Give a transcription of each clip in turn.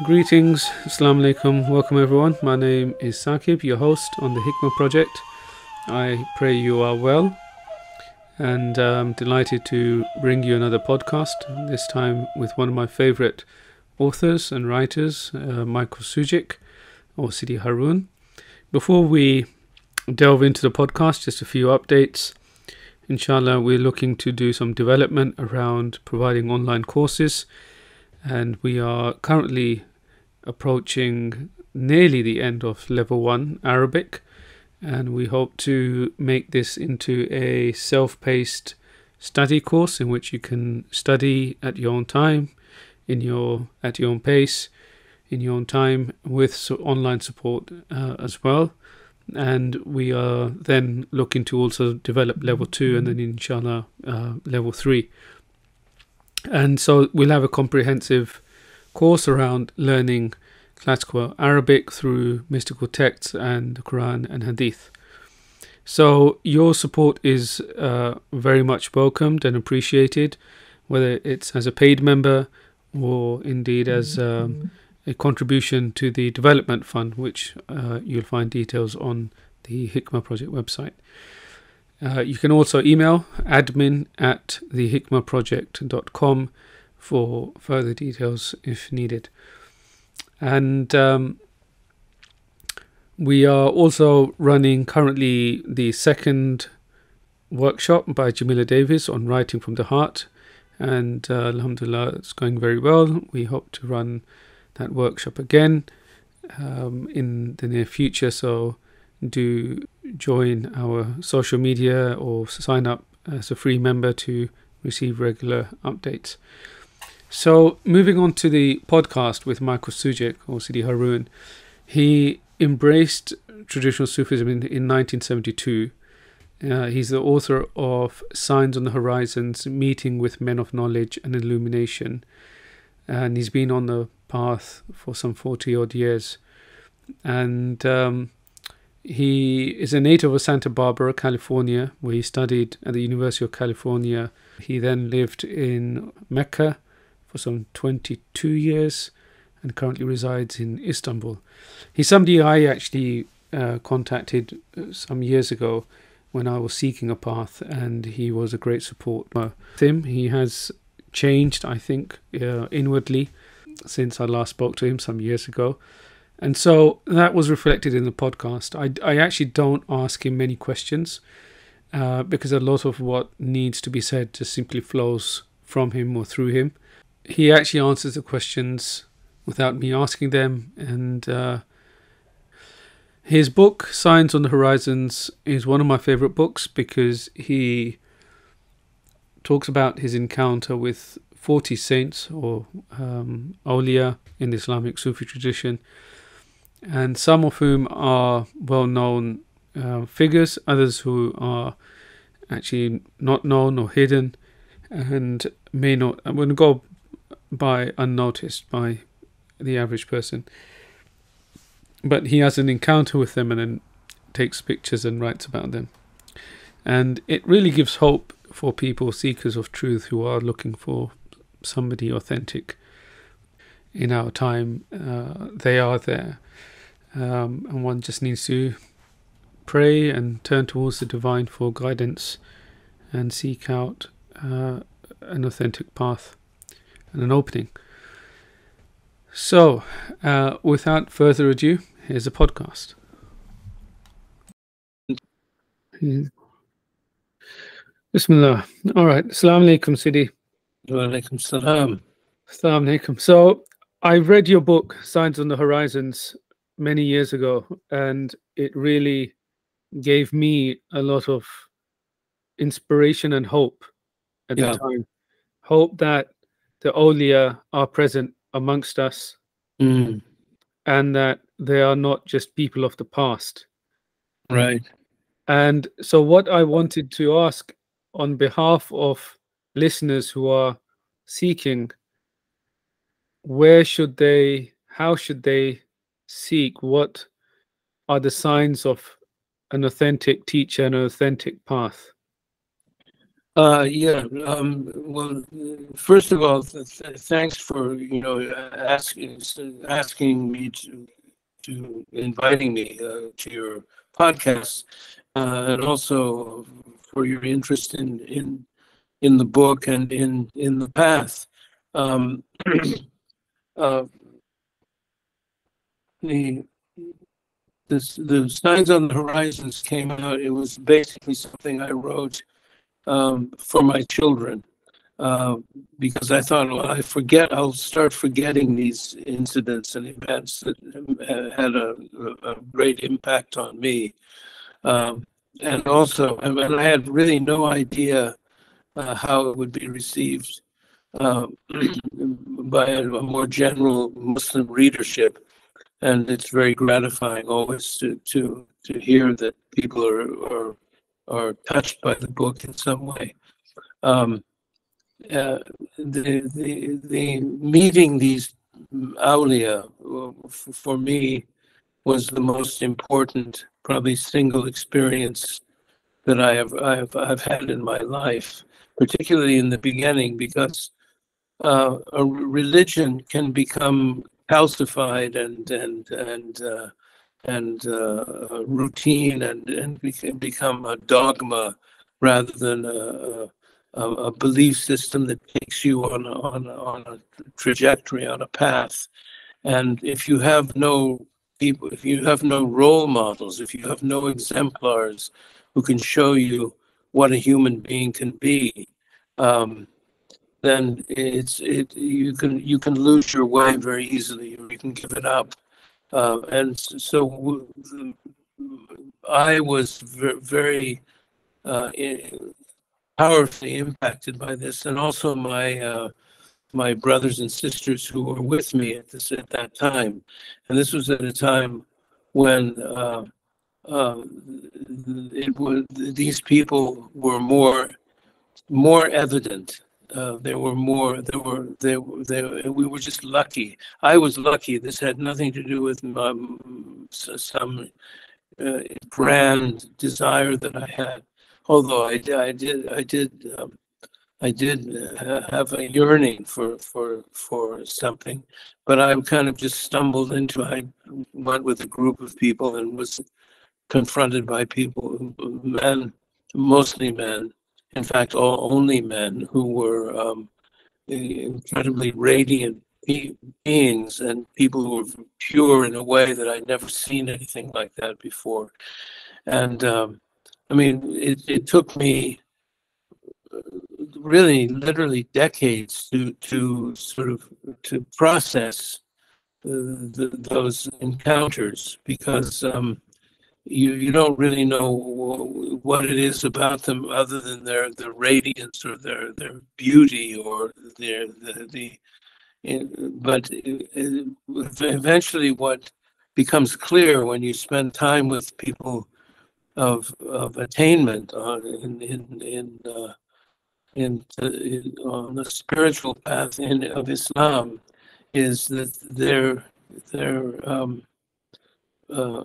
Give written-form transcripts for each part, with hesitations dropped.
Greetings, Assalamu alaikum, welcome everyone. My name is Saqib, your host on the Hikmah Project. I pray you are well, and I'm delighted to bring you another podcast, this time with one of my favorite authors and writers, Michael Sugich, or Sidi Harun. Before we delve into the podcast, just a few updates. Inshallah, we're looking to do some development around providing online courses, and we are currently approaching nearly the end of level 1 Arabic, and we hope to make this into a self-paced study course in which you can study at your own time, at your own pace, in your own time, with online support as well. And we are then looking to also develop level 2 and then inshallah level 3. And so we'll have a comprehensive course around learning classical Arabic through mystical texts and the Quran and Hadith. So your support is very much welcomed and appreciated, whether it's as a paid member or indeed as a contribution to the development fund, which you'll find details on the Hikmah Project website. You can also email admin@thehikmahproject.com for further details if needed. And we are also running currently the second workshop by Jamila Davis on writing from the heart, and alhamdulillah, it's going very well. We hope to run that workshop again in the near future, so do join our social media or sign up as a free member to receive regular updates. So moving on to the podcast with Michael Sugich, or Sidi Harun. He embraced traditional Sufism in 1972. He's the author of Signs on the Horizons, Meeting with Men of Knowledge and Illumination, and he's been on the path for some 40 odd years. And he is a native of Santa Barbara, California, where he studied at the University of California. He then lived in Mecca for some 22 years and currently resides in Istanbul. He's somebody I actually contacted some years ago when I was seeking a path, and he was a great support with him. He has changed, I think, inwardly since I last spoke to him some years ago. And so that was reflected in the podcast. I actually don't ask him many questions because a lot of what needs to be said just simply flows from him or through him. He actually answers the questions without me asking them. And his book, Signs on the Horizons, is one of my favorite books because he talks about his encounter with 40 saints or awliya in the Islamic Sufi tradition, and some of whom are well-known figures, others who are actually not known or hidden and may not, I'm going to go by unnoticed by the average person. But he has an encounter with them and then takes pictures and writes about them. And it really gives hope for people, seekers of truth, who are looking for somebody authentic in our time. They are there. And one just needs to pray and turn towards the divine for guidance and seek out an authentic path and an opening. So, without further ado, here's a podcast. Bismillah. All right. Assalamu alaikum, Sidi. Wa alaikum salam. Assalamu alaikum. So, I read your book, Signs on the Horizons, many years ago, and it really gave me a lot of inspiration and hope at the time. Hope that the awliya are present amongst us, and that they are not just people of the past. Right. And so what I wanted to ask on behalf of listeners who are seeking, how should they seek? What are the signs of an authentic teacher and an authentic path? Yeah. Well, first of all, thanks for asking me to inviting me to your podcast, and also for your interest in the book and in the path. Um, uh, the the Signs on the Horizons came out. It was basically something I wrote for my children, uh, because I thought, well, I'll start forgetting these incidents and events that had a great impact on me. Um, and also, I had really no idea how it would be received uh, by a more general Muslim readership. And it's very gratifying always to hear that people are touched by the book in some way. Um, the meeting these awliya for me was the most important, probably single experience that I've had in my life, particularly in the beginning, because a religion can become calcified and routine and become a dogma rather than a belief system that takes you on a trajectory, on a path. And if you have no people, if you have no role models, if you have no exemplars who can show you what a human being can be, um, then you can lose your way very easily, or you can give it up. And so I was very powerfully impacted by this, and also my brothers and sisters who were with me at that time. And this was at a time when uh, these people were more evident. There were more. We were just lucky. I was lucky. This had nothing to do with some grand desire that I had. Although I did have a yearning for something, but I kind of just stumbled into. I went with a group of people and was confronted by people, men, mostly men, in fact, only men who were incredibly radiant beings and people who were pure in a way that I'd never seen anything like that before. And I mean, it took me really, literally decades to sort of to process those encounters because you don't really know what it is about them other than their radiance or their beauty or the but eventually what becomes clear when you spend time with people of attainment on the spiritual path of Islam is that their uh,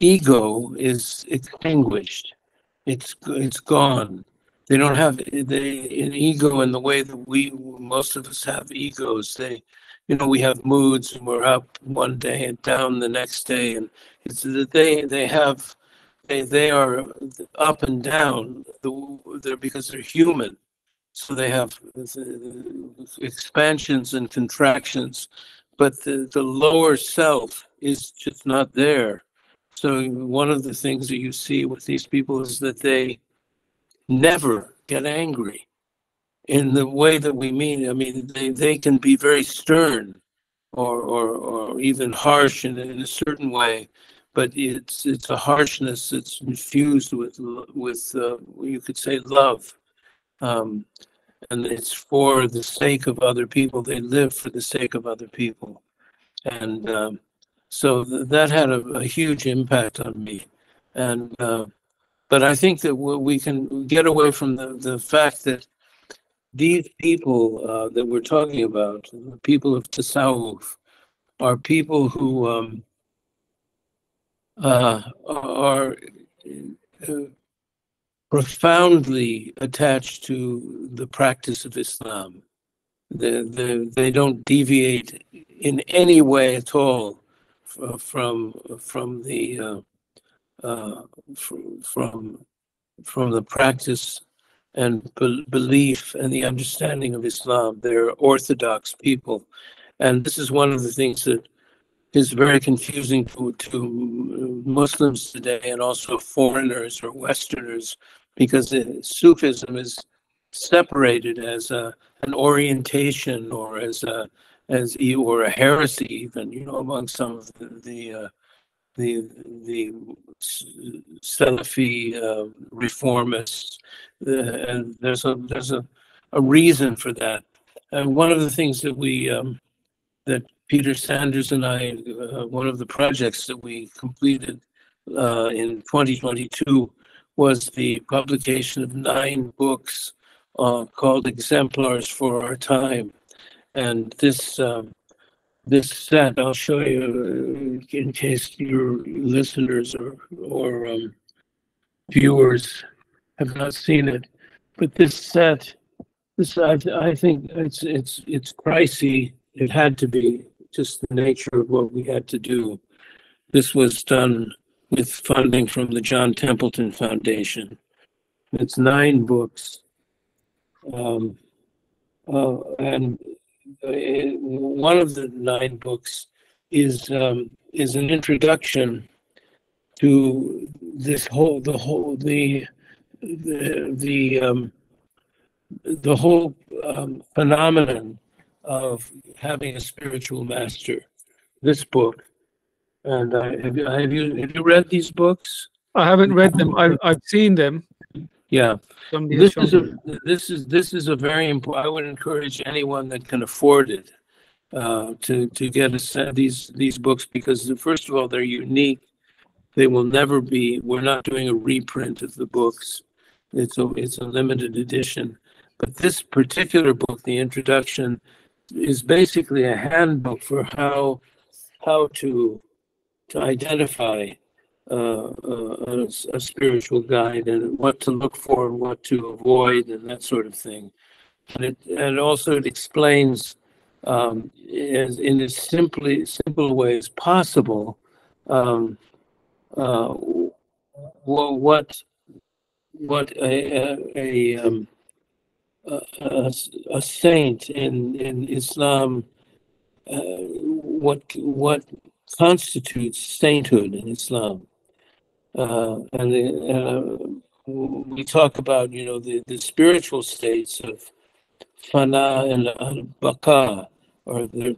ego is extinguished. It's gone. They don't have an ego in the way that most of us have egos. We have moods and we're up one day and down the next day, and it's that they are up and down. They're because they're human, so they have expansions and contractions, but the lower self is just not there. So one of the things that you see with these people is that they never get angry in the way that we mean. I mean, they can be very stern or even harsh in a certain way, but it's a harshness that's infused with you could say love, um, and it's for the sake of other people. They live for the sake of other people, and so that had a huge impact on me, and. But I think that we can get away from the fact that these people that we're talking about, the people of Tasawwuf, are people who are profoundly attached to the practice of Islam. They don't deviate in any way at all from the from the practice and belief and the understanding of Islam. They're orthodox people, and this is one of the things that is very confusing to Muslims today, and also foreigners or Westerners, because Sufism is separated as an orientation, or as a heresy, even, among some of the Salafi reformists, and there's a reason for that. And one of the things that that Peter Sanders and I, one of the projects that we completed in 2022 was the publication of 9 books called Exemplars for Our Time. And this set, I'll show you in case your listeners or viewers have not seen it. But this set, I think it's pricey. It had to be, just the nature of what we had to do. This was done with funding from the John Templeton Foundation. It's 9 books, and one of the 9 books is an introduction to this whole phenomenon of having a spiritual master. This book, and have you read these books? I haven't read them. I've seen them. Yeah, Somebody has this shown me. is a very important. I would encourage anyone that can afford it to get these books, because first of all, they're unique. They will never be. We're not doing a reprint of the books. It's a limited edition. But this particular book, the introduction, is basically a handbook for how to identify a spiritual guide, and what to look for and what to avoid, and that sort of thing. And also it explains in as simple way as possible what a saint in Islam, what constitutes sainthood in Islam, and we talk about the spiritual states of fana and al-baqa, or the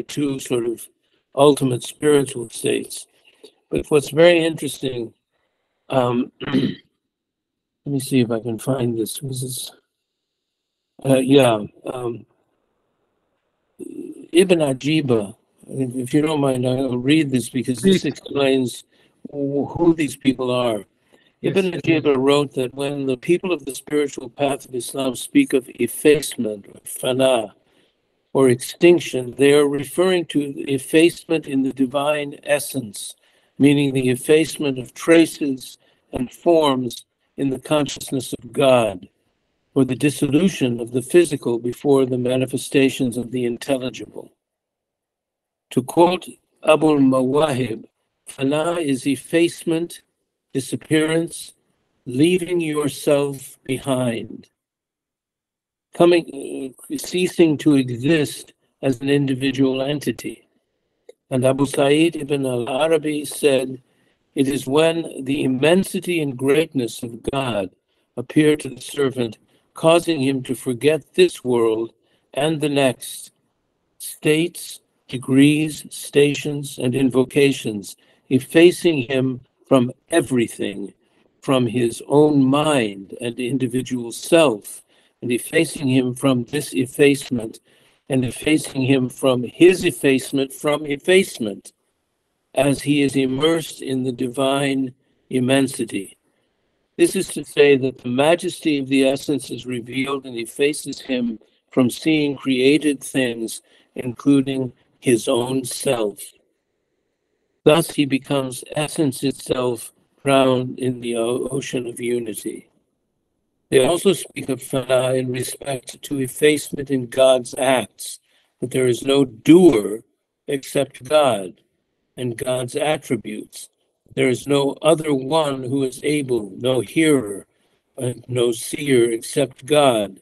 two sort of ultimate spiritual states. But what's very interesting, let me see if I can find this. This is, Ibn Ajiba. If you don't mind, I'll read this, because this explains who these people are. Yes. Ibn Ajiba wrote that when the people of the spiritual path of Islam speak of effacement, or fana, or extinction, they are referring to effacement in the divine essence, meaning the effacement of traces and forms in the consciousness of God, or the dissolution of the physical before the manifestations of the intelligible. To quote Abul Mawahib, fana is effacement, disappearance, leaving yourself behind, ceasing to exist as an individual entity. And Abu Sa'id ibn al-Arabi said, it is when the immensity and greatness of God appear to the servant, causing him to forget this world and the next, states, degrees, stations, and invocations, effacing him from everything, from his own mind and individual self, and effacing him from this effacement, and effacing him from his effacement from effacement, as he is immersed in the divine immensity. This is to say that the majesty of the essence is revealed and effaces him from seeing created things, including his own self. Thus he becomes essence itself drowned in the ocean of unity. They also speak of fana in respect to effacement in God's acts, that there is no doer except God, and God's attributes. There is no other one who is able, no hearer, and no seer except God.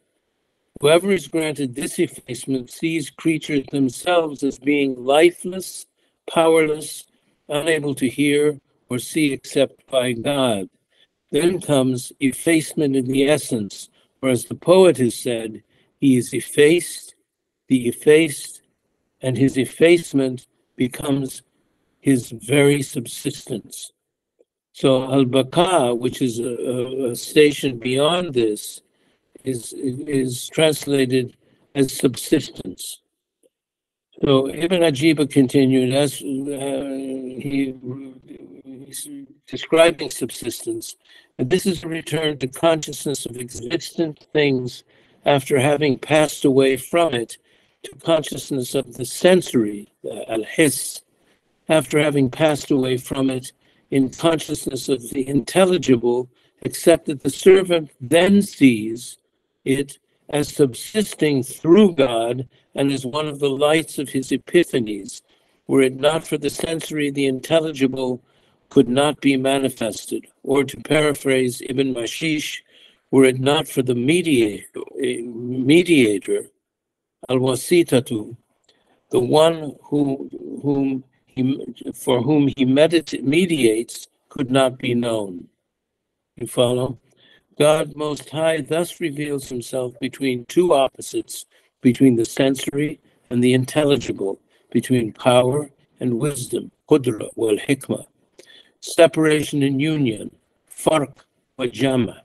Whoever is granted this effacement sees creatures themselves as being lifeless, powerless, unable to hear or see except by God. Then comes effacement in the essence, or as the poet has said, he is effaced, the effaced, and his effacement becomes his very subsistence. So al-Baqa, which is a station beyond this, is translated as subsistence. So Ibn Ajiba continued, as he's describing subsistence, and this is a return to consciousness of existent things after having passed away from it, to consciousness of the sensory, al-his, after having passed away from it in consciousness of the intelligible, except that the servant then sees it as subsisting through God and as one of the lights of his epiphanies. Were it not for the sensory, the intelligible could not be manifested. Or to paraphrase Ibn Mashish, were it not for the mediator, al-wasitatu, the one for whom he mediates, could not be known. You follow? God Most High thus reveals himself between two opposites, between the sensory and the intelligible, between power and wisdom, qudra wal hikmah, separation and union, farq wa jama.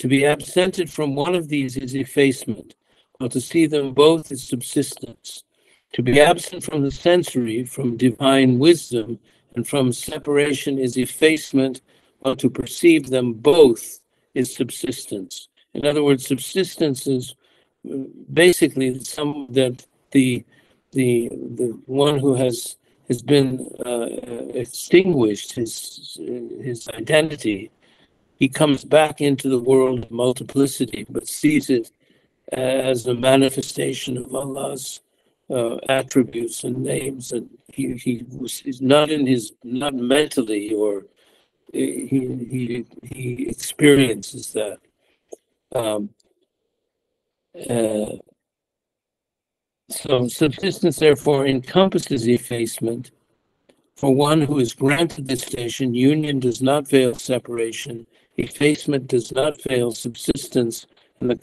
To be absented from one of these is effacement, while to see them both is subsistence. To be absent from the sensory, from divine wisdom, and from separation is effacement, while to perceive them both is subsistence. In other words, subsistence is basically some that the one who has been extinguished his identity, he comes back into the world of multiplicity, but sees it as a manifestation of Allah's attributes and names, and he's not mentally, or he experiences that. So subsistence therefore encompasses effacement. For one who is granted this station, union does not veil separation, effacement does not veil subsistence, and the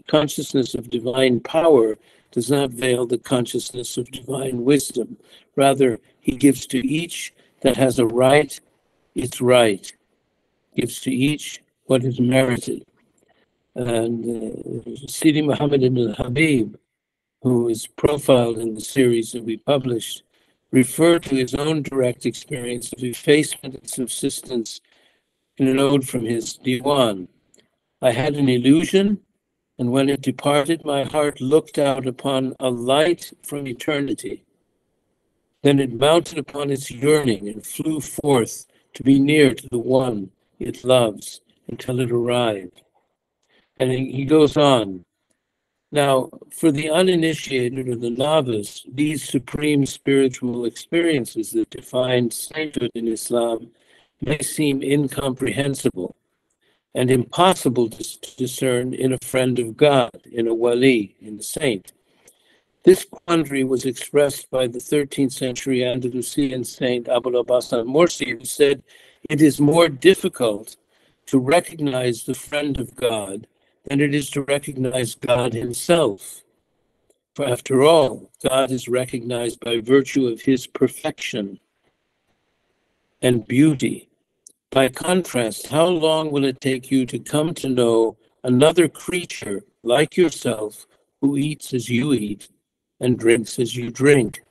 consciousness of divine power does not veil the consciousness of divine wisdom. Rather, he gives to each that has a right its right, gives to each what is merited. And Sidi Muhammad ibn Habib, who is profiled in the series that we published, referred to his own direct experience of effacement and subsistence in an ode from his Diwan. I had an illusion, and when it departed, my heart looked out upon a light from eternity. Then it mounted upon its yearning and flew forth to be near to the one it loves until it arrived. And he goes on. Now, for the uninitiated or the novice, these supreme spiritual experiences that define sainthood in Islam may seem incomprehensible and impossible to discern in a friend of God, in a wali, in a saint. This quandary was expressed by the 13th century Andalusian saint Abul Abbas al-Mursi, who said, "It is more difficult to recognize the friend of God than it is to recognize God himself. For after all, God is recognized by virtue of his perfection and beauty. By contrast, how long will it take you to come to know another creature like yourself who eats as you eat and drinks as you drink?"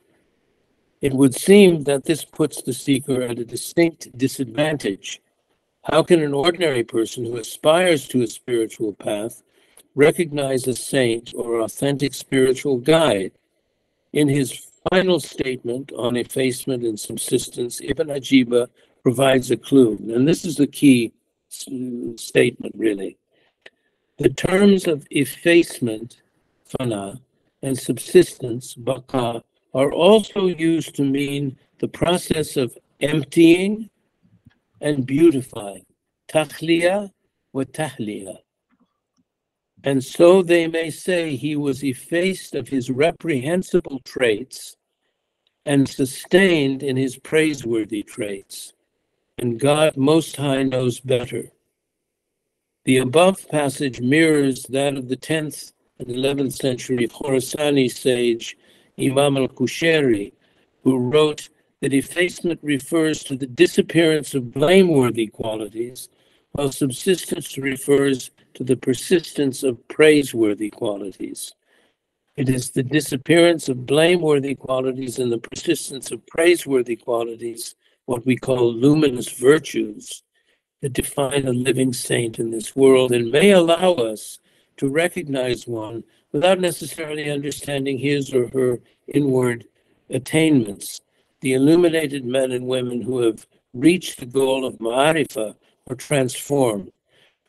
It would seem that this puts the seeker at a distinct disadvantage. How can an ordinary person who aspires to a spiritual path recognize a saint or authentic spiritual guide? In his final statement on effacement and subsistence, Ibn Ajiba provides a clue. And this is the key statement, really. The terms of effacement, fana, and subsistence, baqa, are also used to mean the process of emptying and beautifying, takhliya wa tahliya. And so they may say he was effaced of his reprehensible traits and sustained in his praiseworthy traits. And God Most High knows better. The above passage mirrors that of the 10th and 11th century Khorasani sage Imam al-Kushairi, who wrote that effacement refers to the disappearance of blameworthy qualities, while subsistence refers to the persistence of praiseworthy qualities. It is the disappearance of blameworthy qualities and the persistence of praiseworthy qualities, what we call luminous virtues, that define a living saint in this world and may allow us to recognize one without necessarily understanding his or her inward attainments. The illuminated men and women who have reached the goal of ma'arifah are transformed.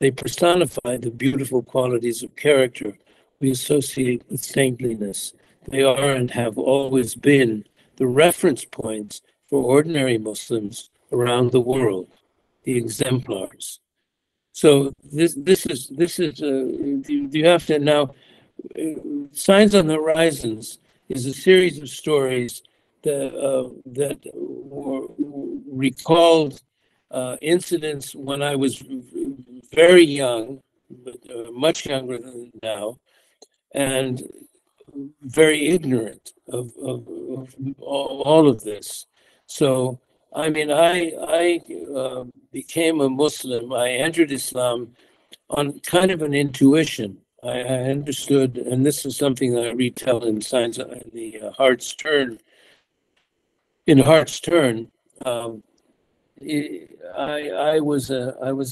They personify the beautiful qualities of character we associate with saintliness. They are and have always been the reference points for ordinary Muslims around the world, the exemplars. So this is you have to now. Signs on the Horizons is a series of stories that were recalled incidents when I was very young, but much younger than now, and very ignorant of all of this. So, I mean, I became a Muslim. I entered Islam on kind of an intuition. I understood, and this is something that I retell in Signs of the Heart's Turn. In Heart's Turn, I was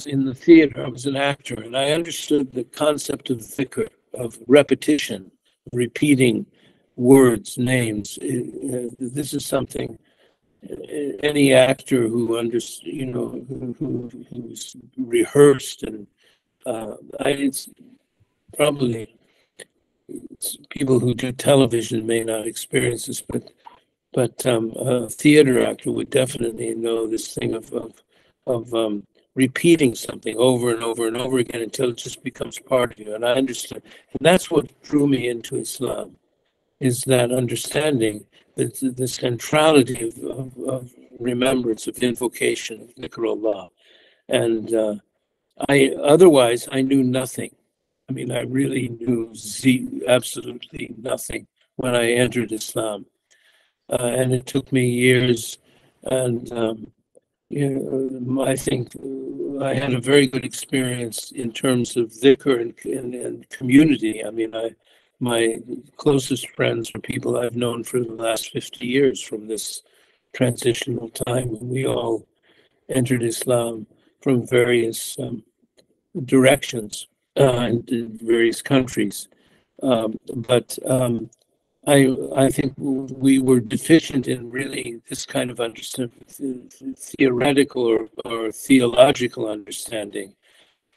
in the theater. I was an actor, and I understood the concept of dhikr, of repetition, repeating words, names. This is something any actor who who's rehearsed and it's probably people who do television may not experience this, but a theater actor would definitely know this thing of repeating something over and over and over again until it just becomes part of you. And I understood, and that's what drew me into Islam, is that understanding that the centrality of remembrance, of invocation, of dhikrullah. And otherwise I knew nothing. I mean, I really knew absolutely nothing when I entered Islam. And it took me years, and I think I had a very good experience in terms of dhikr and community. I mean, my closest friends are people I've known for the last 50 years from this transitional time when we all entered Islam from various directions in various countries. But I think we were deficient in really this kind of theoretical or theological understanding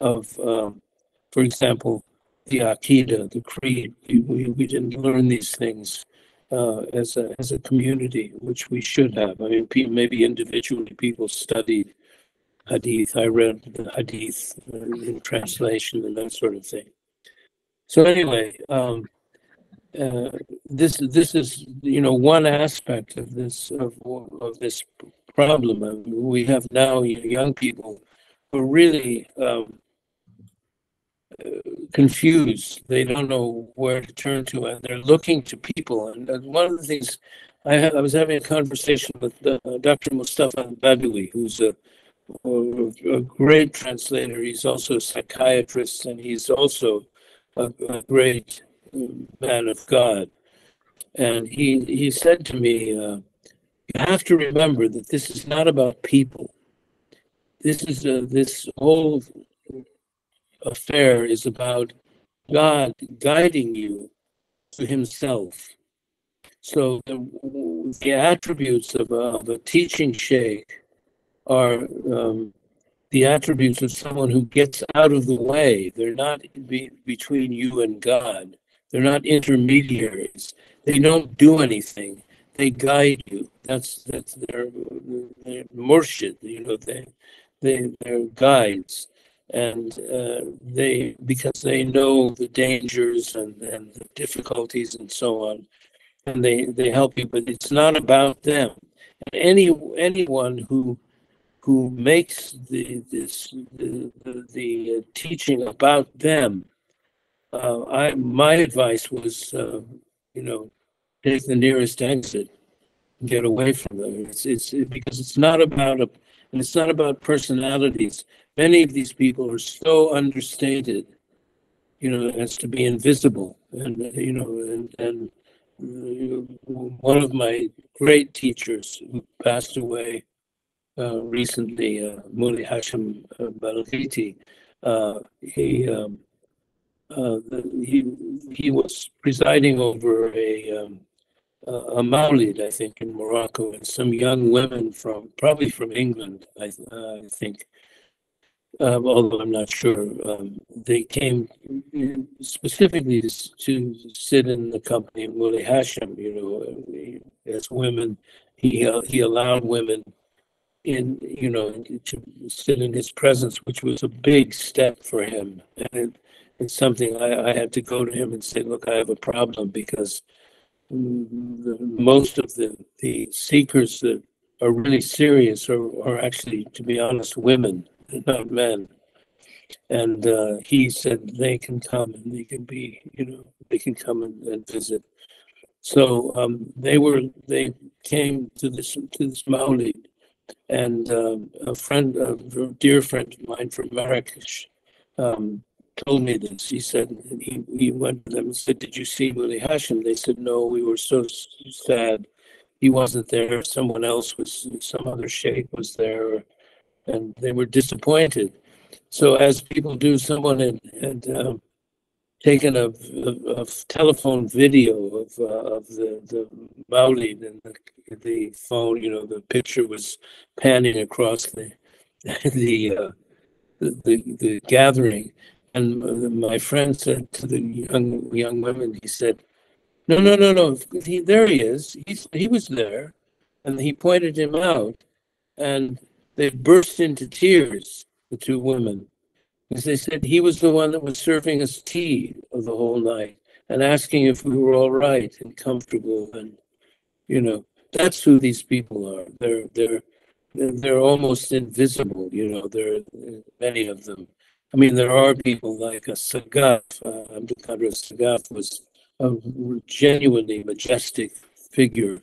of, for example, the Aqidah, the creed. We didn't learn these things as a community, which we should have. I mean, maybe individually people studied hadith. I read the hadith in translation and that sort of thing. So anyway, this is one aspect of this problem. I mean, we have now young people who are really confused. They don't know where to turn to, and they're looking to people. And one of the things I was having a conversation with Dr. Mustafa Badawi, who's a great translator. He's also a psychiatrist, and he's also a great man of God. And he said to me, you have to remember that this is not about people. This whole affair is about God guiding you to himself. So the attributes of a teaching sheikh are the attributes of someone who gets out of the way. They're not between you and God. They're not intermediaries. They don't do anything. They guide you. That's their murshid. They're guides, and they because they know the dangers and the difficulties and so on, and they help you. But it's not about them. And anyone who makes the teaching about them. My advice was, take the nearest exit, get away from them. Because it's not about and it's not about personalities. Many of these people are so understated, as to be invisible, and one of my great teachers who passed away recently, Muli Hashim Balghiti, he was presiding over a Maulid, I think, in Morocco, and some young women probably from England, I think, although I'm not sure. They came specifically to sit in the company of Muli Hashim. As women, he allowed women to sit in his presence, which was a big step for him. And it's something I had to go to him and say, look, I have a problem, because most of the seekers that are really serious are actually, to be honest, women, not men. And he said they can come and they can be, they can come and visit. So they came to this Maulid, and a dear friend of mine from Marrakesh, told me this. He said he went to them and said, "Did you see Muli Hashim?" They said, "No, we were so sad. He wasn't there. Some other sheikh was there," and they were disappointed. So, as people do, someone had taken a telephone video of the Maulid, and the phone, the picture was panning across the the gathering, and my friend said to the young women, he said, "No, no, no, no. There he is. He was there," and he pointed him out, and they burst into tears. The two women, because they said he was the one that was serving us tea the whole night and asking if we were all right and comfortable, and that's who these people are. They're almost invisible. There are many of them. I mean, there are people like a Sagaf. Abdul Qadir Sagaf was a genuinely majestic figure.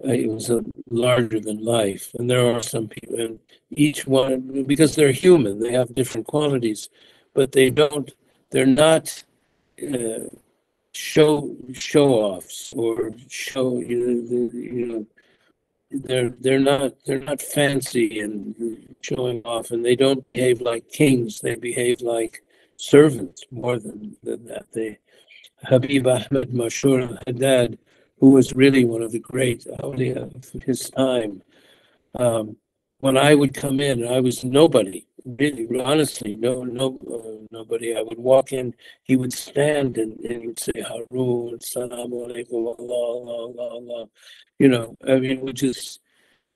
It was larger than life, and there are some people, and each one, because they're human, they have different qualities, but they're not show offs, or show they're not fancy and showing off, and they don't behave like kings. They behave like servants more than that. Habib Ahmed Mashur al-Haddad, who was really one of the great awliya of his time. When I would come in, I was nobody, really, honestly, nobody. I would walk in, he would stand and he would say, Harun, Salamu Alaikum, Allah. I mean,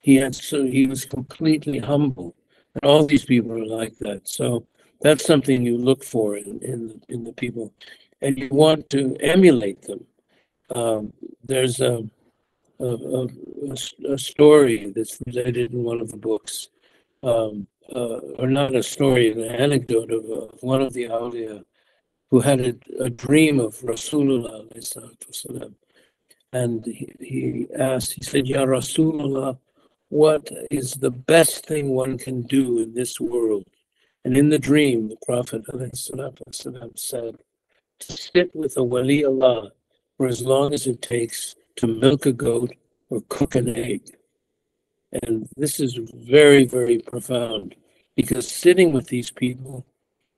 he was completely humble. And all these people are like that. So that's something you look for in the people. And you want to emulate them. There's a story that's related in one of the books, or not a story, an anecdote of one of the awliya who had a dream of Rasulullah, and he said, Ya Rasulullah, what is the best thing one can do in this world? And in the dream, the Prophet said, to sit with a wali Allah for as long as it takes to milk a goat or cook an egg. And this is very, very profound, because sitting with these people,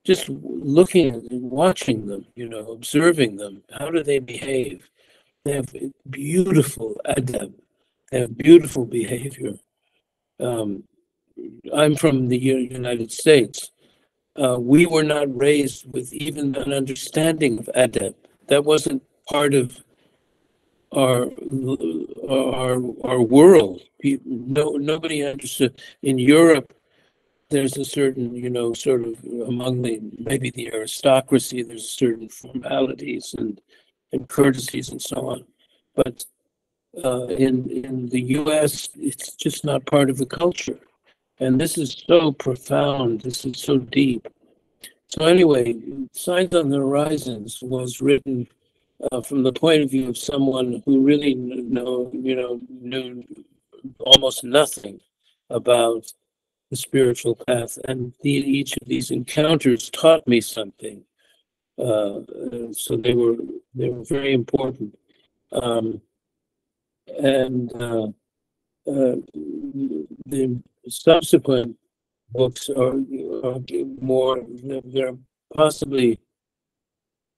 just looking, watching them, observing them, how do they behave? They have beautiful adab, they have beautiful behavior. Um, I'm from the United States. We were not raised with even an understanding of adab. That wasn't part of our our world. No, nobody understood. In Europe, there's a certain, sort of among maybe the aristocracy, there's certain formalities and courtesies and so on. But in the U.S., it's just not part of the culture. And this is so profound. This is so deep. So anyway, Signs on the Horizons was written from the point of view of someone who really knew almost nothing about the spiritual path, and each of these encounters taught me something. So they were very important, and the subsequent books are more. They're possibly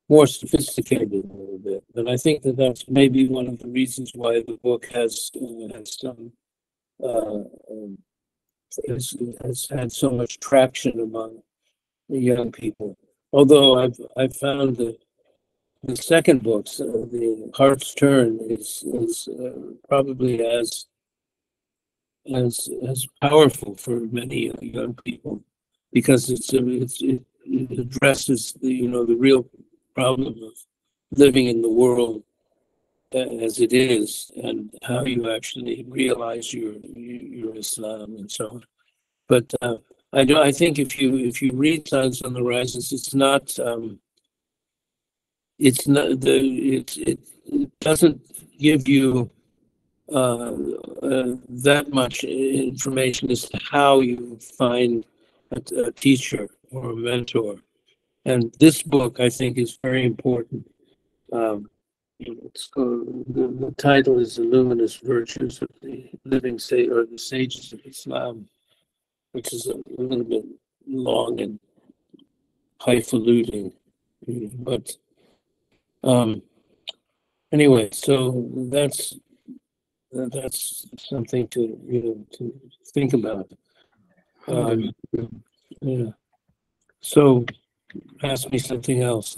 more sophisticated a little bit, and I think that that's maybe one of the reasons why the book has some. Uh, um, has had so much traction among the young people. Although I've found that the second book, The Heart's Turn, is probably as powerful for many young people because it addresses the real problem of living in the world as it is and how you actually realize your Islam and so on. But I think if you read Signs on the Horizons, it doesn't give you that much information as to how you find a teacher or a mentor. And this book, I think, is very important. It's called, the title is The Luminous Virtues of the Living Sage, or the Sages of Islam, which is a little bit long and highfalutin. But anyway, so that's something to think about. Yeah. So ask me something else.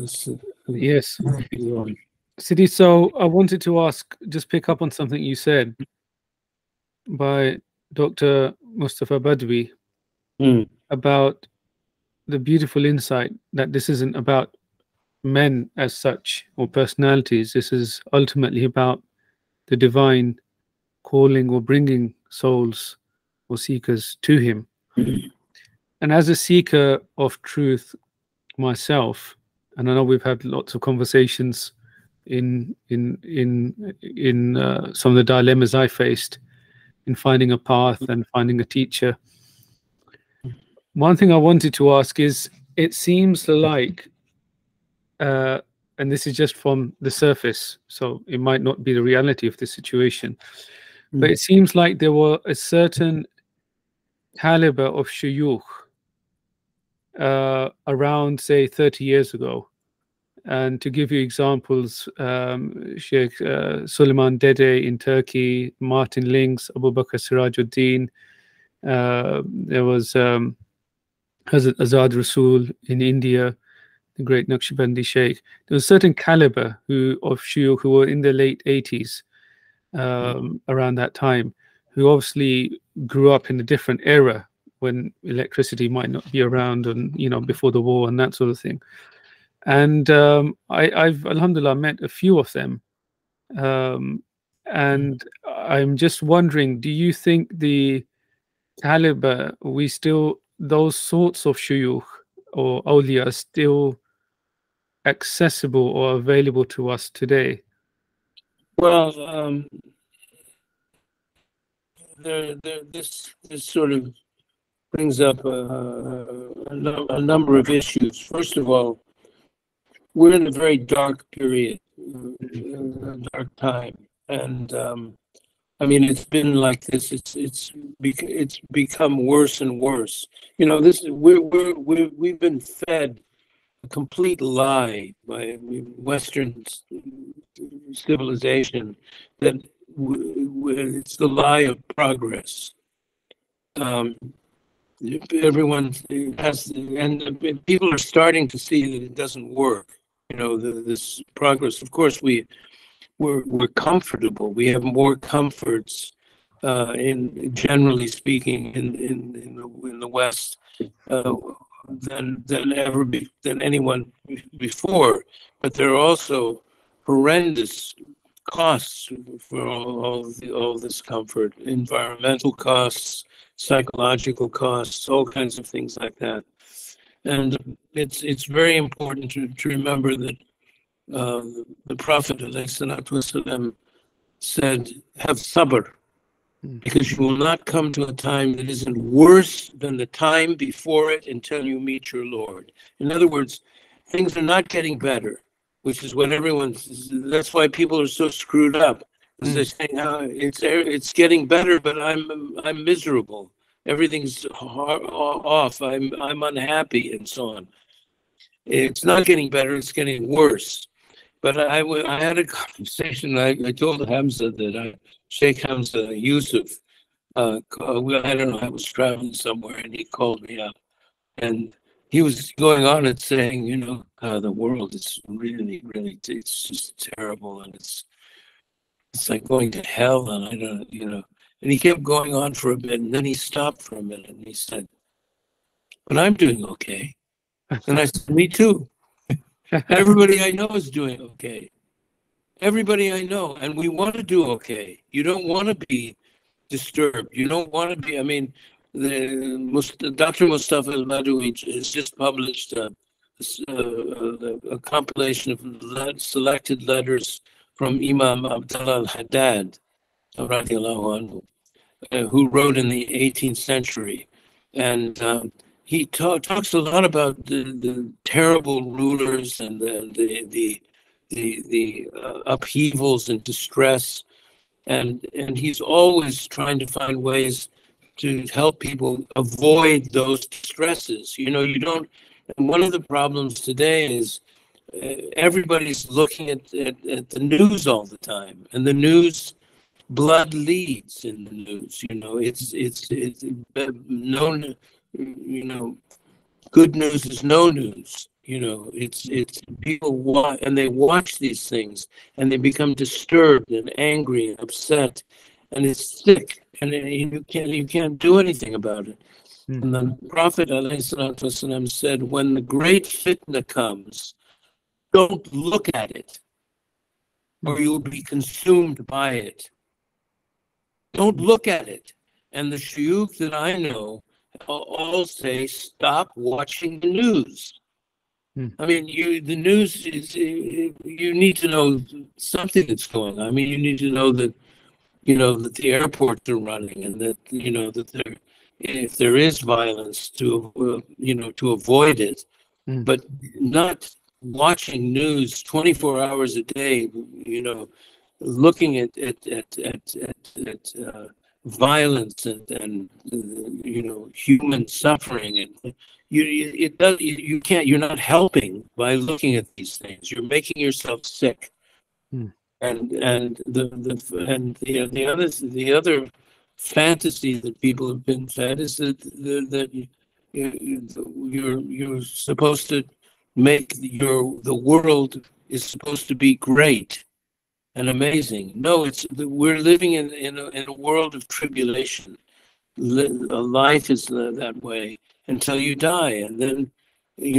Yes. Sidi, so I wanted to ask, just pick up on something you said by Dr. Mustafa Badwi about the beautiful insight that this isn't about men as such or personalities. This is ultimately about the divine calling or bringing souls or seekers to him. And as a seeker of truth myself, and I know we've had lots of conversations in some of the dilemmas I faced in finding a path and finding a teacher. One thing I wanted to ask is, it seems like, and this is just from the surface, so it might not be the reality of the situation, but it seems like there were a certain caliber of shuyukh around, say, 30 years ago. And to give you examples, Sheikh Suleiman Dede in Turkey, Martin Links, Abu Bakr Sirajuddin, there was Hazrat Azad Rasul in India, the great Naqshbandi Sheikh. There was a certain caliber of shuyukh who were in the late 80s, around that time, who obviously grew up in a different era when electricity might not be around, and before the war and that sort of thing. And I've alhamdulillah met a few of them, and I'm just wondering, do you think the caliber, those sorts of shuyukh or awliya are still accessible or available to us today? Well, this sort of brings up a number of issues. First of all, we're in a very dark period, a dark time, and I mean, it's been like this. It's become worse and worse. We've been fed a complete lie by Western civilization that it's the lie of progress. everyone has, and people are starting to see that it doesn't work. This progress. Of course, we're comfortable. We have more comforts, in generally speaking, in the West, than anyone before. But there are also horrendous costs for all this comfort, environmental costs, psychological costs, all kinds of things like that. And it's very important to remember that the Prophet ﷺ said, have sabr, because you will not come to a time that isn't worse than the time before it until you meet your Lord. In other words, things are not getting better, which is what that's why people are so screwed up. Because they're saying, it's getting better, but I'm miserable. Everything's off. I'm unhappy, and so on. It's not getting better, it's getting worse. But I had a conversation. I told Hamza that Sheikh Hamza Yusuf, I don't know, I was traveling somewhere and he called me up. And he was going on and saying, the world is really, really, it's just terrible. And it's like going to hell. And I don't, and he kept going on for a bit. And then he stopped for a minute and he said, but I'm doing okay. And I said, me too. Everybody I know is doing okay. Everybody I know, and we want to do okay. You don't want to be disturbed. You don't want to be. I mean, Dr. Mustafa al-Madawi has just published a compilation of selected letters from Imam Abdullah al-Haddad, radiallahu anhu, who wrote in the 18th century, and he talks a lot about the terrible rulers and the upheavals and distress, and he's always trying to find ways to help people avoid those stresses. You don't. And one of the problems today is everybody's looking at the news all the time, and the news. Blood leads in the news. It's no. Good news is no news. It's people watch and they watch these things and they become disturbed and angry and upset, and it's sick, and you can't do anything about it. And the Prophet ﷺ said, when the great fitna comes, don't look at it, or you'll be consumed by it. Don't look at it. And the shuyukh that I know all say, stop watching the news. I mean, the news is, you need to know something that's going on. I mean, you need to know that, that the airports are running, and that, that if there is violence, to avoid it, but not watching news 24 hours a day, looking at violence and human suffering, and you can't. You're not helping by looking at these things. You're making yourself sick. And the other fantasy that people have been fed is that you're supposed to make the world is supposed to be great and amazing. No, we're living in a world of tribulation. Life is that way until you die, and then the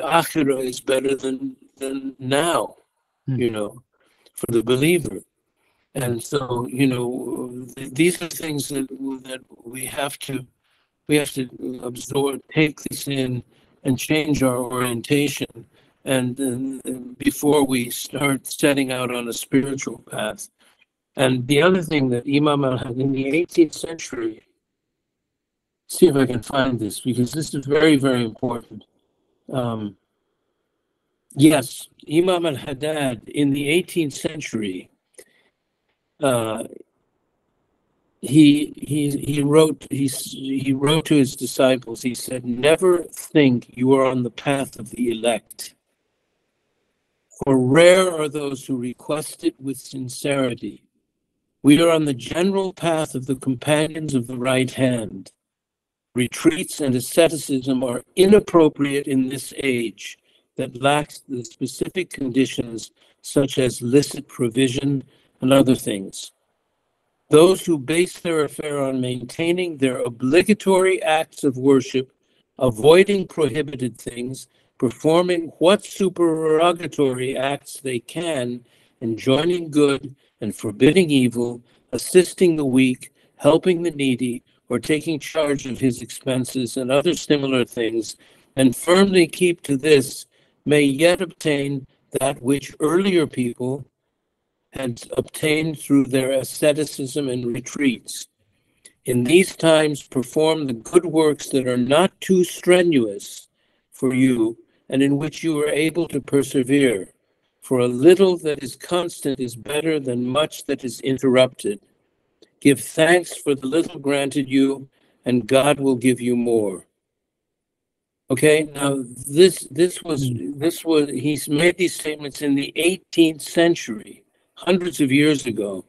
akhirah is better than now, for the believer. And so these are things that we have to absorb, take this in, and change our orientation, and before we start setting out on a spiritual path. And the other thing that Imam in the 18th century, see if I can find this, because this is very, very important. Yes, Imam al-Haddad in the 18th century, he wrote to his disciples. He said, "Never think you are on the path of the elect. For rare are those who request it with sincerity. We are on the general path of the companions of the right hand. Retreats and asceticism are inappropriate in this age that lacks the specific conditions such as licit provision and other things. Those who base their affair on maintaining their obligatory acts of worship, avoiding prohibited things, performing what supererogatory acts they can, enjoining good and forbidding evil, assisting the weak, helping the needy, or taking charge of his expenses and other similar things, and firmly keep to this, may yet obtain that which earlier people had obtained through their asceticism and retreats. In these times, perform the good works that are not too strenuous for you and in which you are able to persevere. For a little that is constant is better than much that is interrupted. Give thanks for the little granted you, and God will give you more. Okay, now he's made these statements in the 18th century, hundreds of years ago.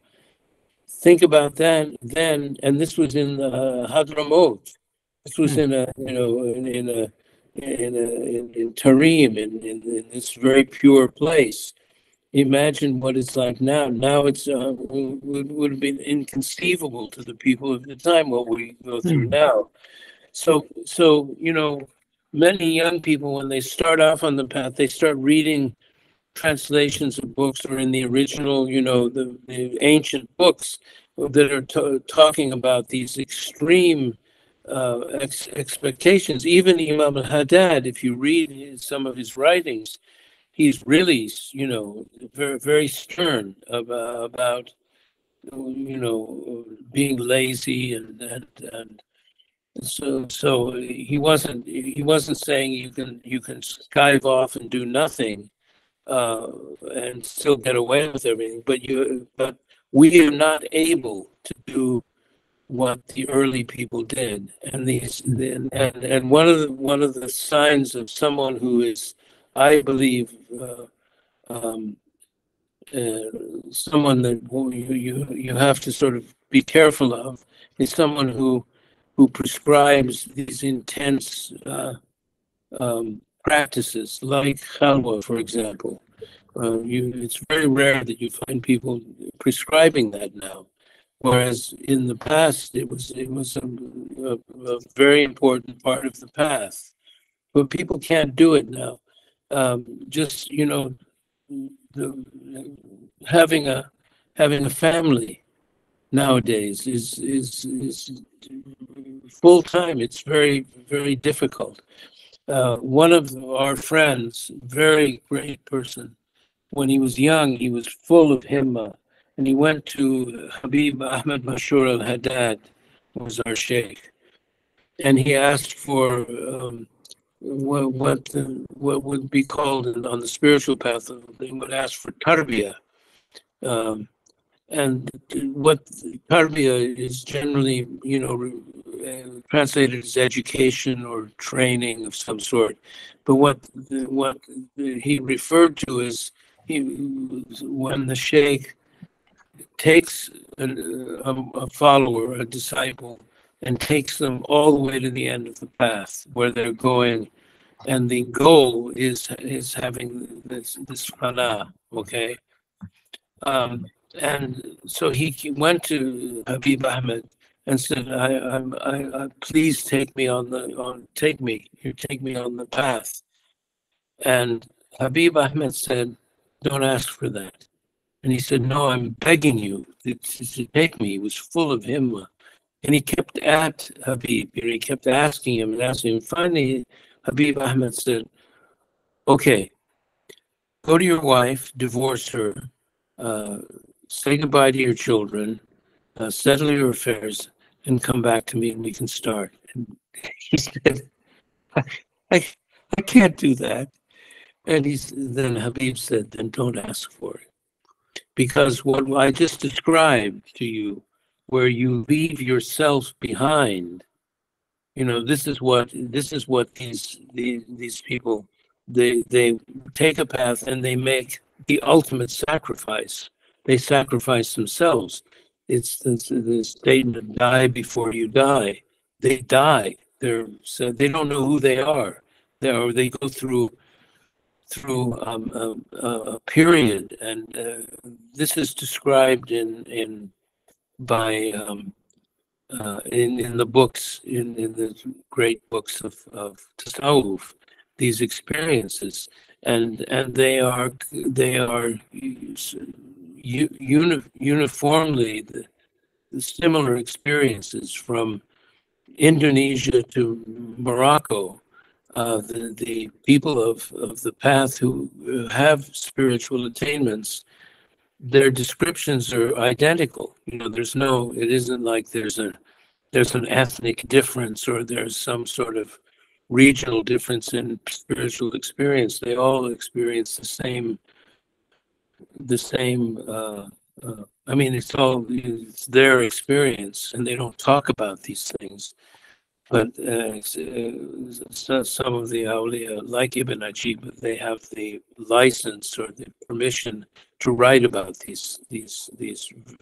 Think about that then, and this was in Hadramaut. This was in Tarim, in this very pure place. Imagine what it's like now. Now it's would have been inconceivable to the people of the time what we go through now. So many young people, when they start off on the path, they start reading translations of books or in the original, the ancient books that are talking about these extreme expectations. Even Imam al-Haddad, if you read some of his writings, he's really, very, very stern about being lazy and so he wasn't saying you can skive off and do nothing and still get away with everything, but we are not able to do what the early people did, and one of the signs of someone who is, I believe, someone that you have to sort of be careful of is someone who prescribes these intense practices like khalwa, for example. It's very rare that you find people prescribing that now, whereas in the past it was a very important part of the path. But people can't do it now. Just having a family nowadays is full time. It's very, very difficult. One of our friends, very great person, when he was young, he was full of himma, and he went to Habib Ahmed Mashur al-Haddad, who was our sheikh, and he asked for what would be called on the spiritual path. They would ask for tarbiyah, and what tarbiyah is generally, translated as education or training of some sort. But what he referred to is when the sheikh takes a follower, a disciple, and takes them all the way to the end of the path where they're going, and the goal is having this fana, okay? And so he went to Habib Ahmed and said, I please take me on the path. And Habib Ahmed said, don't ask for that. And he said, no, I'm begging you to take me. He was full of himma. And he kept at Habib, he kept asking him and asking him. Finally, Habib Ahmed said, okay, go to your wife, divorce her, say goodbye to your children, settle your affairs, and come back to me and we can start. And he said, I can't do that. And then Habib said, then don't ask for it. Because what I just described to you, where you leave yourself behind, this is what these people they take a path and they make the ultimate sacrifice. They sacrifice themselves. It's the statement, die before you die. They die. So they don't know who they are. They go through a period, and this is described in by in the books, in the great books of tasawwuf, these experiences, and they are uniformly the similar experiences from Indonesia to Morocco. The people of the path who have spiritual attainments, their descriptions are identical. It isn't like there's an ethnic difference or there's some sort of regional difference in spiritual experience. They all experience I mean, it's their experience, and they don't talk about these things. But some of the awliya, like Ibn Ajib, they have the license or the permission to write about these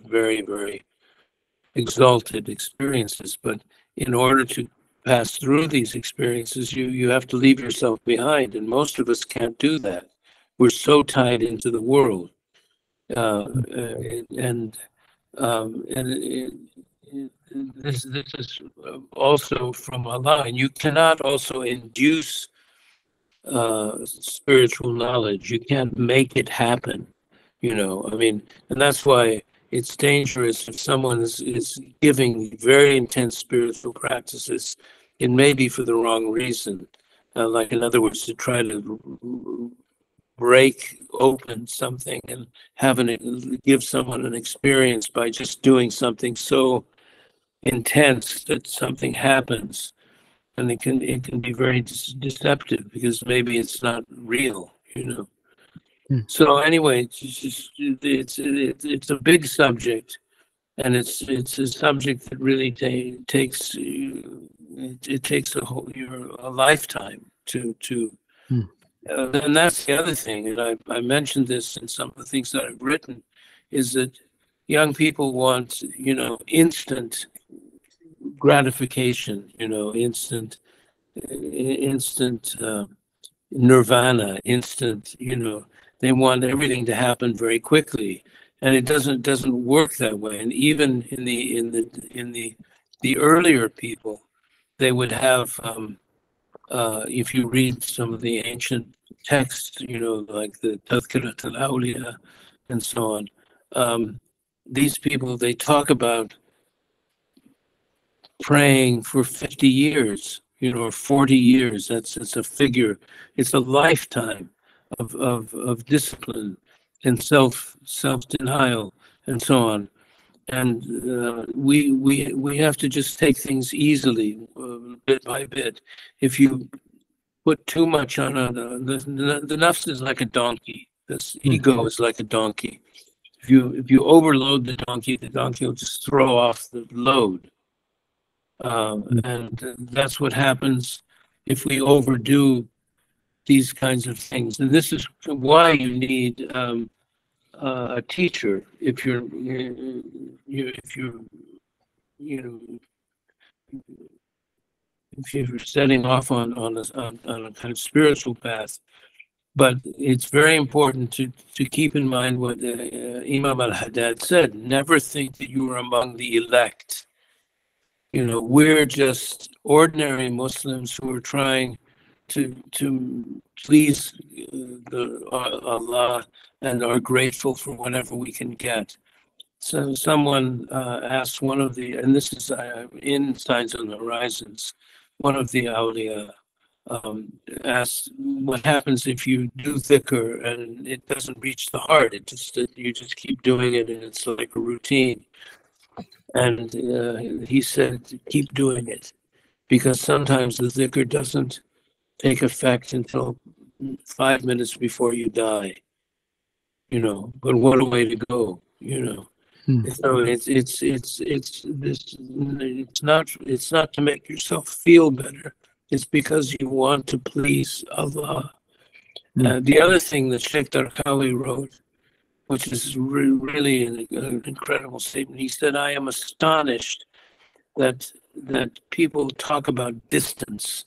very, very exalted experiences. But in order to pass through these experiences, you have to leave yourself behind, and most of us can't do that. We're so tied into the world, and this is also from Allah, and you cannot also induce spiritual knowledge. You can't make it happen. I mean, and that's why it's dangerous if someone is giving very intense spiritual practices. It may be for the wrong reason, like in other words, to try to break open something and give someone an experience by just doing something so intense that something happens, and it can be very deceptive because maybe it's not real. So anyway, it's a big subject, and it's a subject that really takes a lifetime to and that's the other thing, and I mentioned this in some of the things that I've written, is that young people want instant gratification, instant nirvana, instant. They want everything to happen very quickly, and it doesn't work that way. And even in the earlier people, they would have if you read some of the ancient texts, like the Tazkirat al-Awliya and so on, these people, they talk about praying for 50 years, or 40 years. It's a figure. It's a lifetime of discipline and self-denial and so on. And we have to just take things easily, bit by bit. If you put too much on the nafs is like a donkey. This ego is like a donkey. If you overload the donkey will just throw off the load. And that's what happens if we overdo these kinds of things. And this is why you need a teacher if you're setting off on a kind of spiritual path. But it's very important to keep in mind what Imam al-Haddad said: never think that you are among the elect. We're just ordinary Muslims who are trying to please Allah and are grateful for whatever we can get. So someone asked one of the, and this is in Signs on the Horizons, one of the awliya asked, what happens if you do dhikr and it doesn't reach the heart? You just keep doing it, and it's like a routine. And he said, keep doing it, because sometimes the dhikr doesn't take effect until 5 minutes before you die. But what a way to go, So it's not to make yourself feel better. It's because you want to please Allah. The other thing that Sheikh Darqawi wrote, which is really an incredible statement, he said, I am astonished that people talk about distance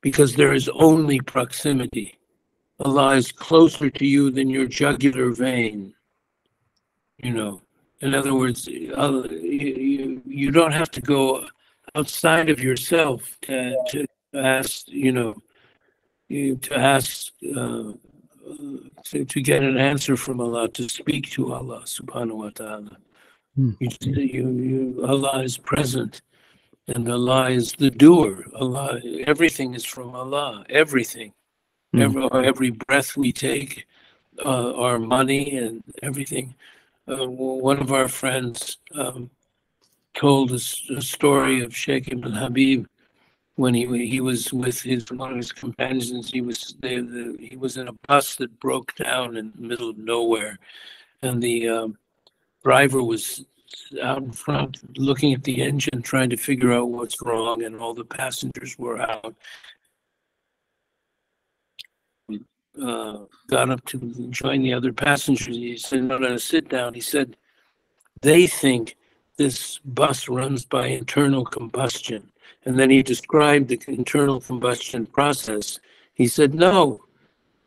because there is only proximity. Allah is closer to you than your jugular vein. You know, in other words, you don't have to go outside of yourself to ask, to ask, to get an answer from Allah, to speak to Allah subhanahu wa ta'ala. Allah is present, and Allah is the doer. Allah, everything is from Allah, everything. Every breath we take, our money and everything. One of our friends told us a story of Sheikh Ibn Habib when he was with one of his companions. He was in a bus that broke down in the middle of nowhere, and the driver was out in front looking at the engine, trying to figure out what's wrong, and all the passengers were out. Got up to join the other passengers. He said, no, sit down. He said, they think this bus runs by internal combustion. And then he described the internal combustion process. He said, no,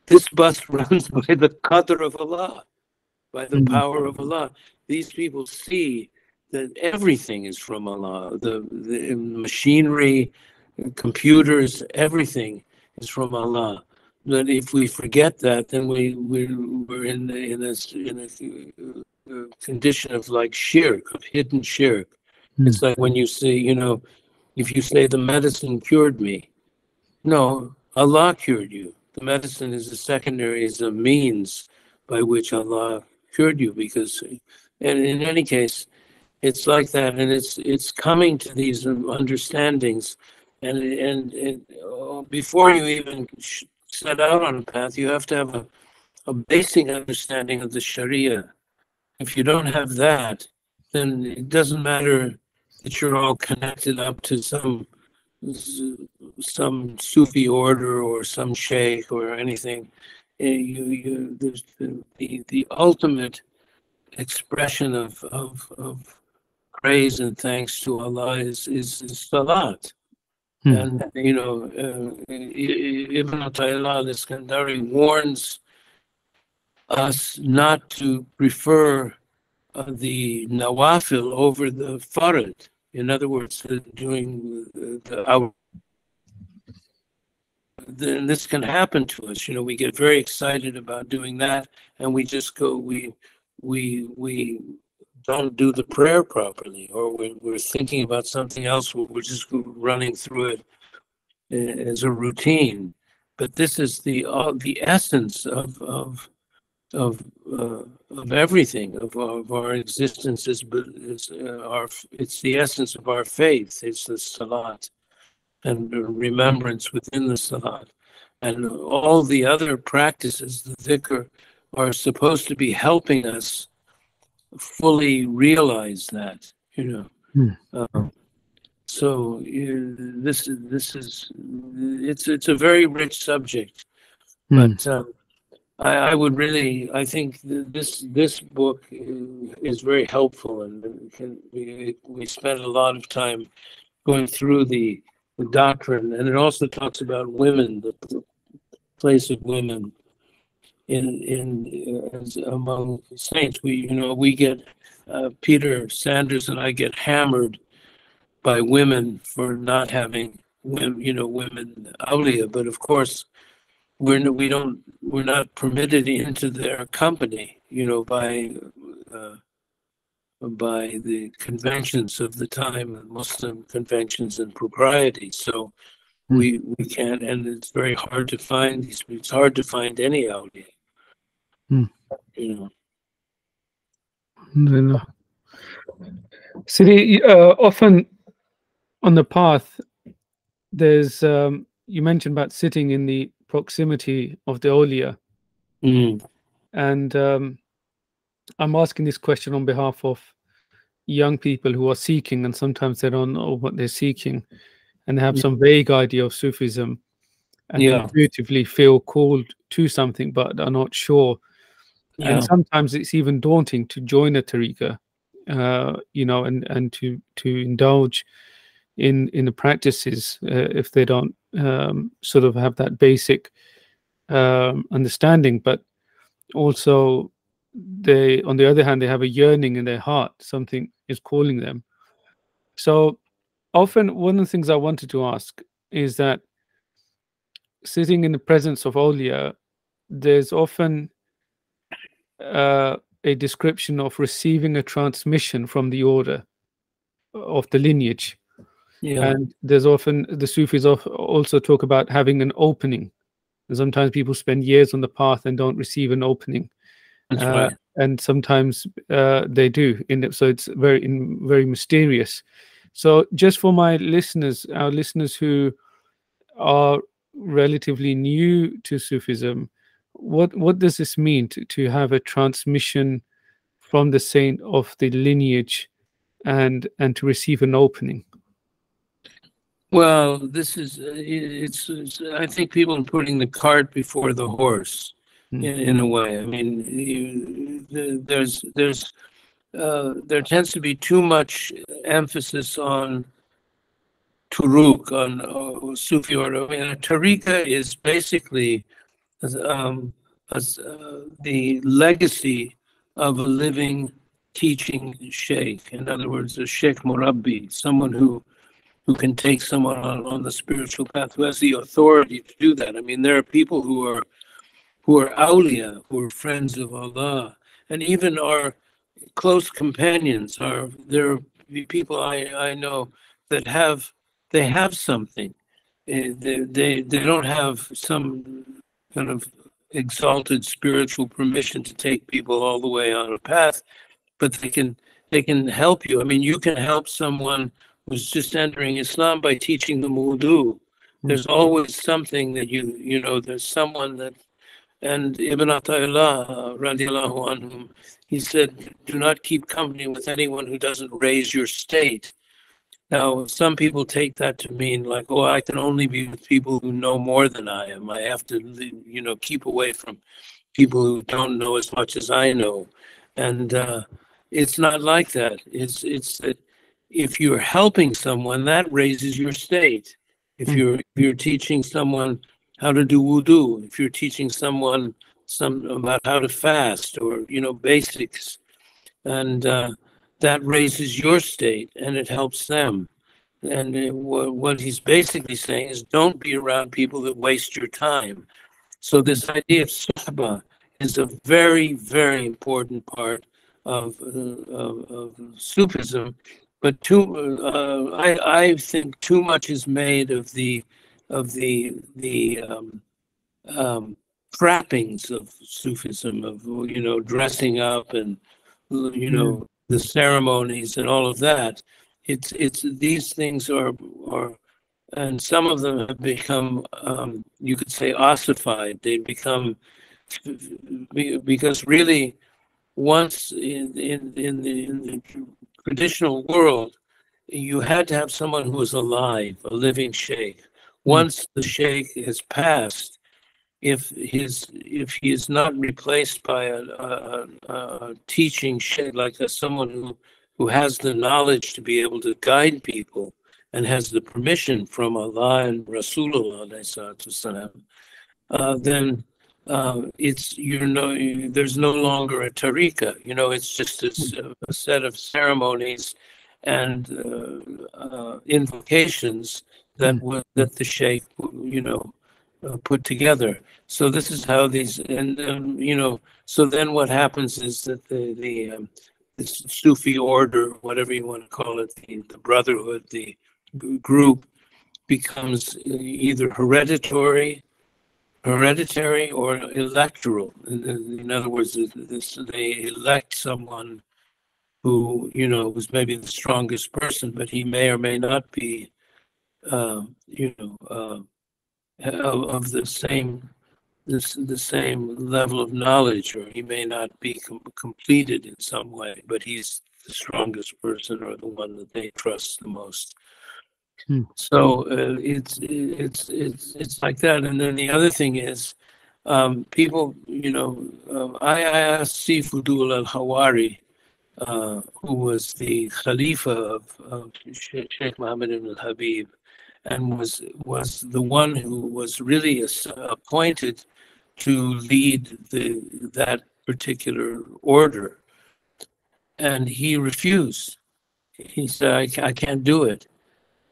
this bus runs by the qadr of Allah, by the power of Allah. These people see that everything is from Allah. The machinery, computers, everything is from Allah. That if we forget that, then we're in a condition of like shirk, of hidden shirk. It's like when you say, if you say the medicine cured me, no, Allah cured you. The medicine is a secondary, is a means by which Allah cured you. Because, and in any case, it's like that, and it's coming to these understandings, and before you even set out on a path, you have to have a basic understanding of the Sharia. If you don't have that, then it doesn't matter that you're all connected up to some Sufi order or some sheikh or anything. There's the ultimate expression of praise and thanks to Allah is salat. And, Ibn Ata'illah al-Iskandari warns us not to prefer the nawafil over the farad. In other words, doing then this can happen to us. We get very excited about doing that, and we just go, we don't do the prayer properly, or we're thinking about something else. We're just running through it as a routine. But this is the essence of everything, of our existence. It's the essence of our faith. It's the salat and the remembrance within the salat, and all the other practices, the dhikr, are supposed to be helping us fully realize that, so this is it's a very rich subject, but I would really, I think this book is very helpful, and we spent a lot of time going through the doctrine, and it also talks about women, the place of women as among saints. We get Peter Sanders and I get hammered by women for not having women awliya, but of course we're not permitted into their company, by the conventions of the time, Muslim conventions and propriety. So we can't, and it's very hard to find these. It's hard to find any awliya. See, often on the path, there's you mentioned about sitting in the proximity of the awliya, and I'm asking this question on behalf of young people who are seeking, and sometimes they don't know what they're seeking, and they have some vague idea of Sufism, and intuitively feel called to something but are not sure. Yeah. And sometimes it's even daunting to join a tariqah, and to indulge in the practices if they don't sort of have that basic understanding. But also, they, on the other hand, they have a yearning in their heart. Something is calling them. So often, one of the things I wanted to ask is that sitting in the presence of awliya, there's often a description of receiving a transmission from the order of the lineage. Yeah. And there's often, the Sufis also talk about having an opening. And sometimes people spend years on the path and don't receive an opening. That's right. And sometimes they do. So it's very mysterious. So just for my listeners, our listeners who are relatively new to Sufism, what does this mean to have a transmission from the saint of the lineage and to receive an opening? Well, this is I think people are putting the cart before the horse in a way. I mean, there tends to be too much emphasis on turuk, on Sufi order. I mean, a tariqa is basically the legacy of a living teaching sheikh. In other words, a sheikh murabbi, someone who can take someone on the spiritual path, who has the authority to do that. I mean, there are people who are awliya, who are friends of Allah, and even our close companions there are people I know that have something. They don't have some kind of exalted spiritual permission to take people all the way on a path, but they can help you. I mean, you can help someone who's just entering Islam by teaching them wudu. There's always something that there's someone that, and Ibn Ata'illah, radiallahu anhum, he said, do not keep company with anyone who doesn't raise your state. Now, some people take that to mean like, oh, I can only be with people who know more than I am. I have to, keep away from people who don't know as much as I know. And it's not like that. It's that if you're helping someone, that raises your state. If you're teaching someone how to do wudu, if you're teaching someone about how to fast, or basics, and that raises your state and it helps them. And what he's basically saying is, don't be around people that waste your time. So this idea of suhbah is a very, very important part of Sufism. But I think too much is made of the trappings of Sufism, of dressing up and the ceremonies and all of that. It's these things are, and some of them have become, you could say, ossified. They become, because really, once in the traditional world, you had to have someone who was alive, a living sheikh. Once the sheikh has passed, if he is not replaced by a teaching sheikh, like someone who has the knowledge to be able to guide people and has the permission from Allah and Rasulullah, then there's no longer a tariqah. It's just a set of ceremonies and invocations that the sheikh put together. So this is how these, and so then what happens is that the Sufi order, whatever you want to call it, the brotherhood, the group, becomes either hereditary or electoral. In other words, they elect someone who was maybe the strongest person, but he may or may not be of the same level of knowledge, or he may not be completed in some way, but he's the strongest person or the one that they trust the most. So it's like that. And then the other thing is, People, I asked Sifudul al-Hawari, who was the Khalifa of Sheikh Mohammed ibn al-Habib, and was the one who was really appointed to lead that particular order. And he refused. He said, I can't do it.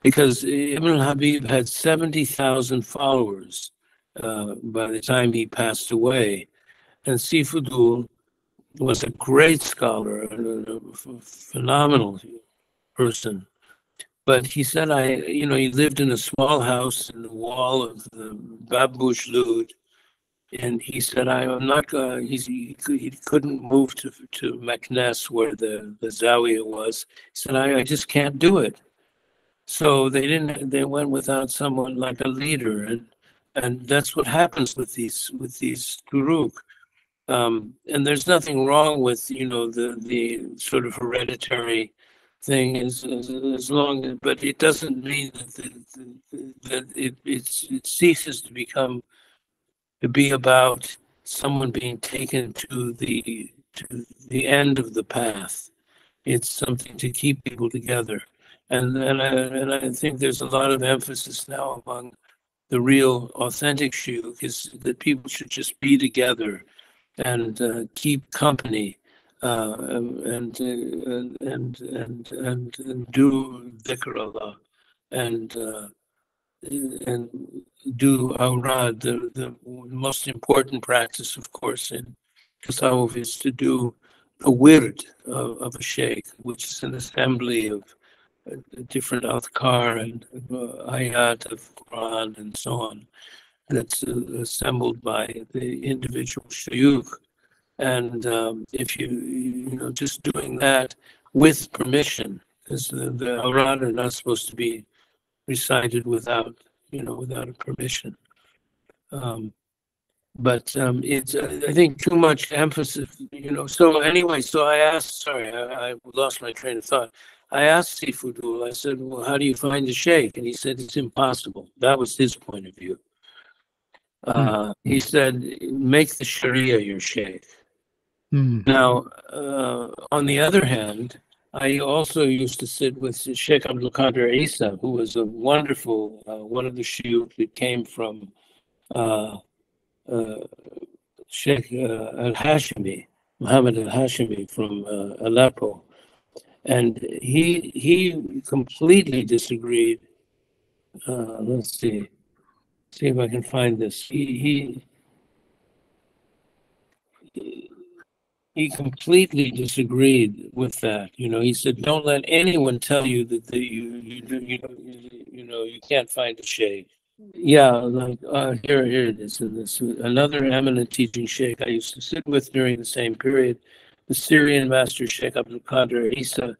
Because Ibn al-Habib had 70,000 followers by the time he passed away. And Sifudul was a great scholar, a phenomenal person. But he said, he lived in a small house in the wall of the Babush Lud. And he said, I'm not going, he couldn't move to Meknes where the Zawiya was. He said, I just can't do it. So they went without someone like a leader. And that's what happens with these turuk. And there's nothing wrong with, the sort of hereditary thing as long as, but it doesn't mean that it ceases to be about someone being taken to the end of the path. It's something to keep people together. And I think there's a lot of emphasis now among the real authentic shuyukh is that people should just be together and keep company and do dhikr Allah and do awrad. The most important practice, of course, in tasawwuf is to do a wird of a sheikh, which is an assembly of different adhkar and ayat of Quran and so on. That's assembled by the individual shuyukh. And if you just doing that with permission, because the awrad are not supposed to be recited without a permission. But it's, I think, too much emphasis, So anyway, so I asked, sorry, I lost my train of thought. I asked Sifudul, I said, well, how do you find the sheikh? And he said, it's impossible. That was his point of view. He said, make the Sharia your sheikh. Now, on the other hand, I also used to sit with Sheikh Abdul Qadir Isa, who was a wonderful, one of the shuyukh that came from Sheikh al-Hashimi, Muhammad al-Hashimi from Aleppo. And he completely disagreed. Let's see if I can find this. He completely disagreed with that. He said, "Don't let anyone tell you that you can't find a sheikh." Yeah, like here it is. In this another eminent teaching sheikh I used to sit with during the same period, the Syrian master Sheikh Abdul Qadir Isa,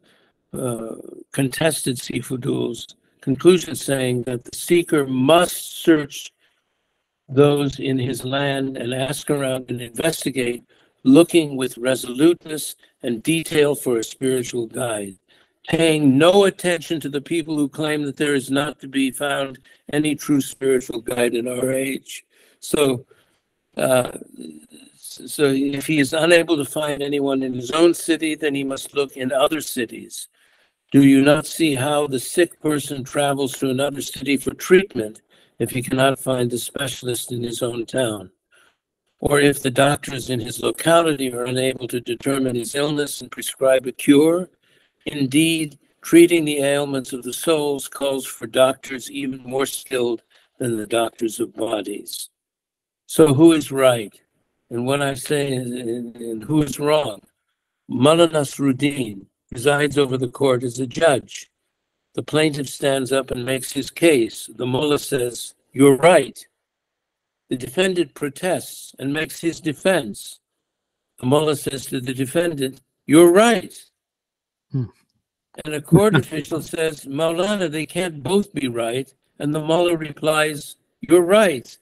contested Sifudul's conclusion, saying that the seeker must search those in his land and ask around and investigate, looking with resoluteness and detail for a spiritual guide, paying no attention to the people who claim that there is not to be found any true spiritual guide in our age. So if he is unable to find anyone in his own city, then he must look in other cities. Do you not see how the sick person travels to another city for treatment if he cannot find a specialist in his own town? Or if the doctors in his locality are unable to determine his illness and prescribe a cure? Indeed, treating the ailments of the souls calls for doctors even more skilled than the doctors of bodies. So who is right? And when I say, and who is wrong? Mullah Nasruddin presides over the court as a judge. The plaintiff stands up and makes his case. The mullah says, "You're right." The defendant protests and makes his defense. The mullah says to the defendant, "You're right." And a court official says, "Maulana, they can't both be right." And the mullah replies, "You're right."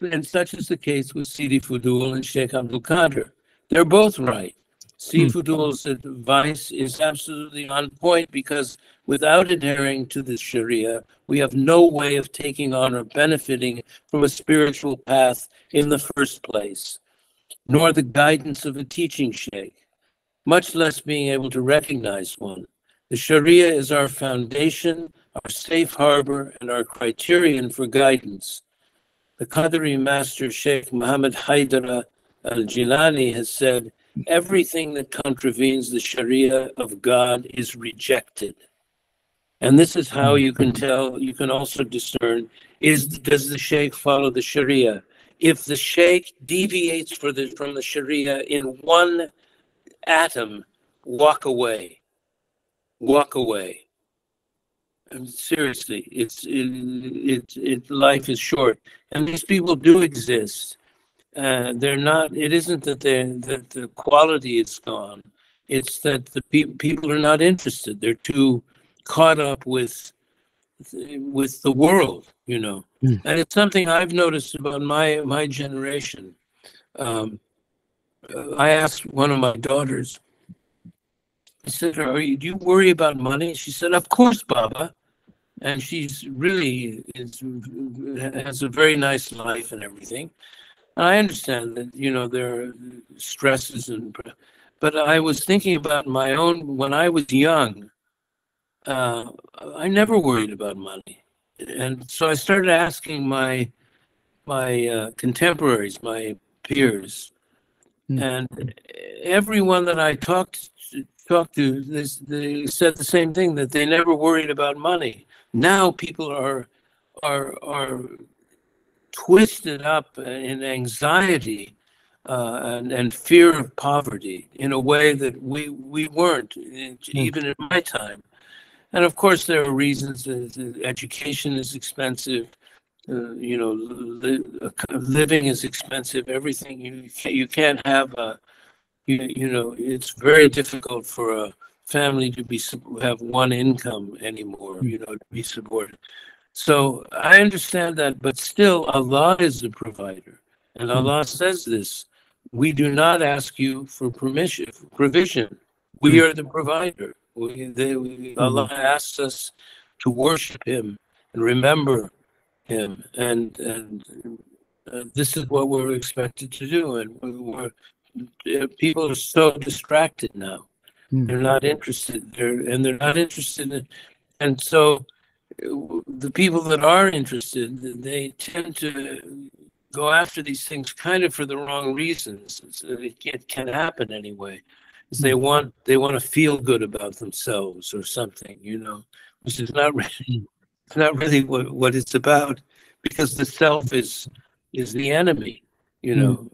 And such is the case with Sidi Fudul and Sheikh Abdul Qadir. They're both right. Mm. Sifudul's advice is absolutely on point because without adhering to the Sharia, we have no way of taking on or benefiting from a spiritual path in the first place, nor the guidance of a teaching sheikh, much less being able to recognize one. The Sharia is our foundation, our safe harbor, and our criterion for guidance. The Qadri master Sheikh Muhammad Haidar al-Jilani has said, everything that contravenes the Sharia of God is rejected. And this is how you can tell, you can also discern, does the Sheikh follow the Sharia? If the Sheikh deviates from the Sharia in one atom, walk away. Walk away. And seriously, life is short. And these people do exist. They're not. It isn't that the quality is gone. It's that the people are not interested. They're too caught up with the world, you know. Mm. And it's something I've noticed about my generation. I asked one of my daughters. I said, do you worry about money? She said, of course, Baba. And she's really has a very nice life and everything. And I understand that, you know, there are stresses but I was thinking about my own, when I was young, I never worried about money. And so I started asking my contemporaries, my peers, and everyone that I talked to, they said the same thing, that they never worried about money. Now people are twisted up in anxiety and fear of poverty in a way that we weren't, even in my time. And of course, there are reasons. Education is expensive. You know, living is expensive. Everything you can't have a. You know, it's very difficult for a family to have one income anymore. You know, to be supported. So I understand that, but still, Allah is the provider, and Allah says this: we do not ask you for provision. We are the provider. Allah asks us to worship Him and remember Him, and this is what we're expected to do. And people are so distracted now; they're not interested. They're not interested in, and so the people that are interested, they tend to go after these things kind of for the wrong reasons. It can happen anyway. They want to feel good about themselves or something, you know, which is not really what it's about, because the self is the enemy, you know.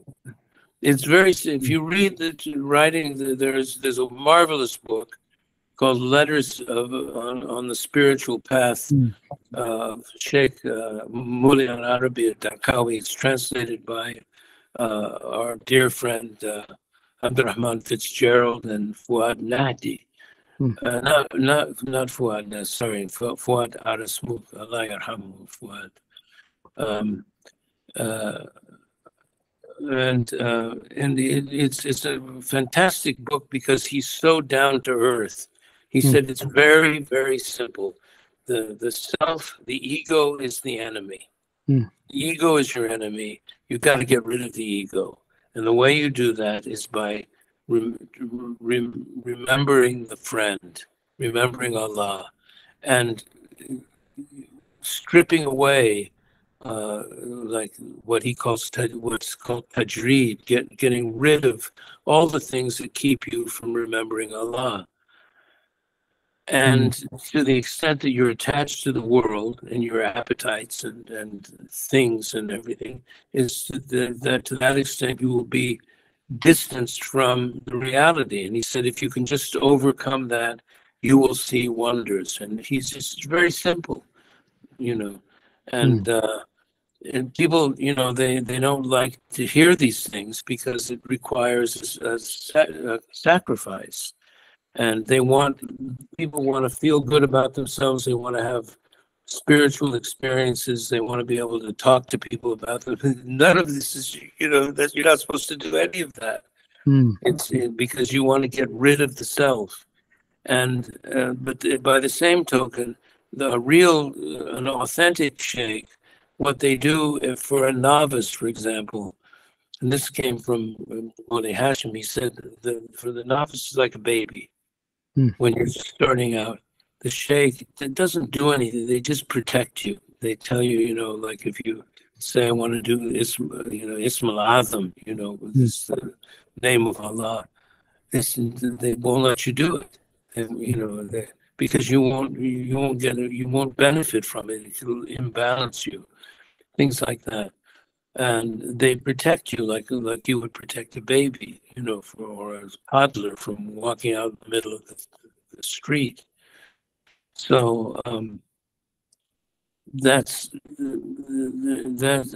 It's very, if you read the writing, there's a marvelous book called Letters on the Spiritual Path, Sheikh Muli al-Arabi al-Darqawi. It's translated by our dear friend Abdurrahman Fitzgerald and Fuad Nahdi. Not Fuad, sorry, Fuad Arasmuk, Allah yarhamu Fuad. It's a fantastic book because he's so down to earth. He said it's very, very simple. The self, the ego is the enemy. The ego is your enemy. You've got to get rid of the ego. And the way you do that is by remembering the friend, remembering Allah, and stripping away like what's called tajreed, getting rid of all the things that keep you from remembering Allah. And to the extent that you're attached to the world and your appetites and things and everything, is that to that extent you will be distanced from the reality. And he said, if you can just overcome that, you will see wonders. And he's just very simple, you know. And people, you know, they don't like to hear these things because it requires a sacrifice. And people want to feel good about themselves. They want to have spiritual experiences. They want to be able to talk to people about them. None of this is, you know, that you're not supposed to do any of that. It's because you want to get rid of the self. And but by the same token, the real, an authentic sheikh, what they do for a novice, for example, and this came from Modi Hashim, he said for the novice is like a baby. When you're starting out, the sheikh, it doesn't do anything. They just protect you. They tell you, like if you say, I want to do Ism al-Azam, this name of Allah, they won't let you do it. And, because you won't benefit from it. It'll imbalance you, things like that. And they protect you like you would protect a baby, or a toddler from walking out in the middle of the street. So that's that.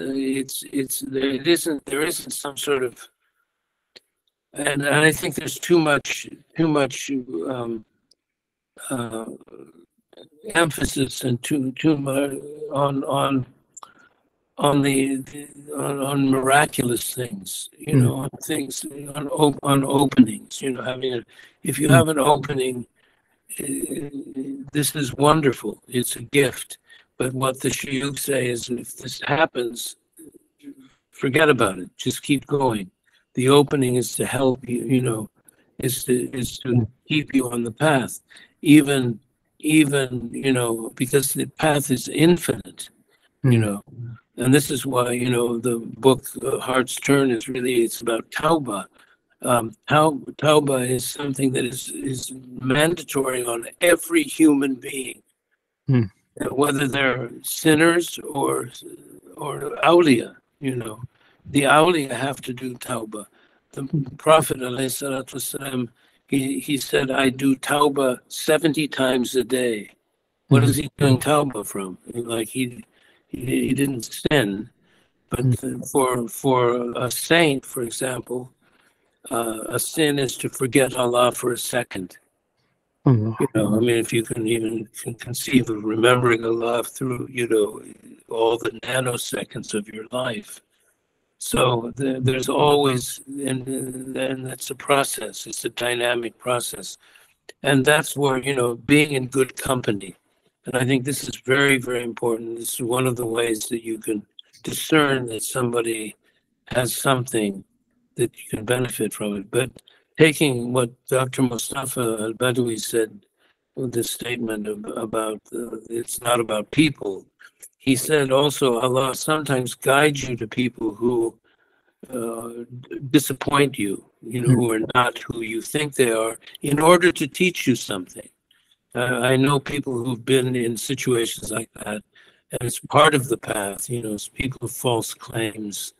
There isn't some sort of, and I think there's too much emphasis and too much on miraculous things, on things, on openings, if you have an opening, this is wonderful. It's a gift. But what the shuyukh say is, if this happens, forget about it. Just keep going. The opening is to help you, is to keep you on the path, even because the path is infinite, And this is why, the book Heart's Turn it's about tawbah. Tawbah is something that is mandatory on every human being, whether they're sinners or awliya. The awliya have to do tawbah. The Prophet ﷺ, he said, I do tawbah 70 times a day. What is he doing tawbah from? Like he didn't sin, but for a saint, for example, a sin is to forget Allah for a second. If you can even conceive of remembering Allah through, all the nanoseconds of your life. So there's always, and that's a process. It's a dynamic process. And that's where, being in good company. And I think this is very, very important. This is one of the ways that you can discern that somebody has something that you can benefit from it. But taking what Dr. Mustafa al-Badawi said with this statement about it's not about people, he said also Allah sometimes guides you to people who disappoint you, who are not who you think they are, in order to teach you something. I know people who've been in situations like that, and it's part of the path. It's people with false claims,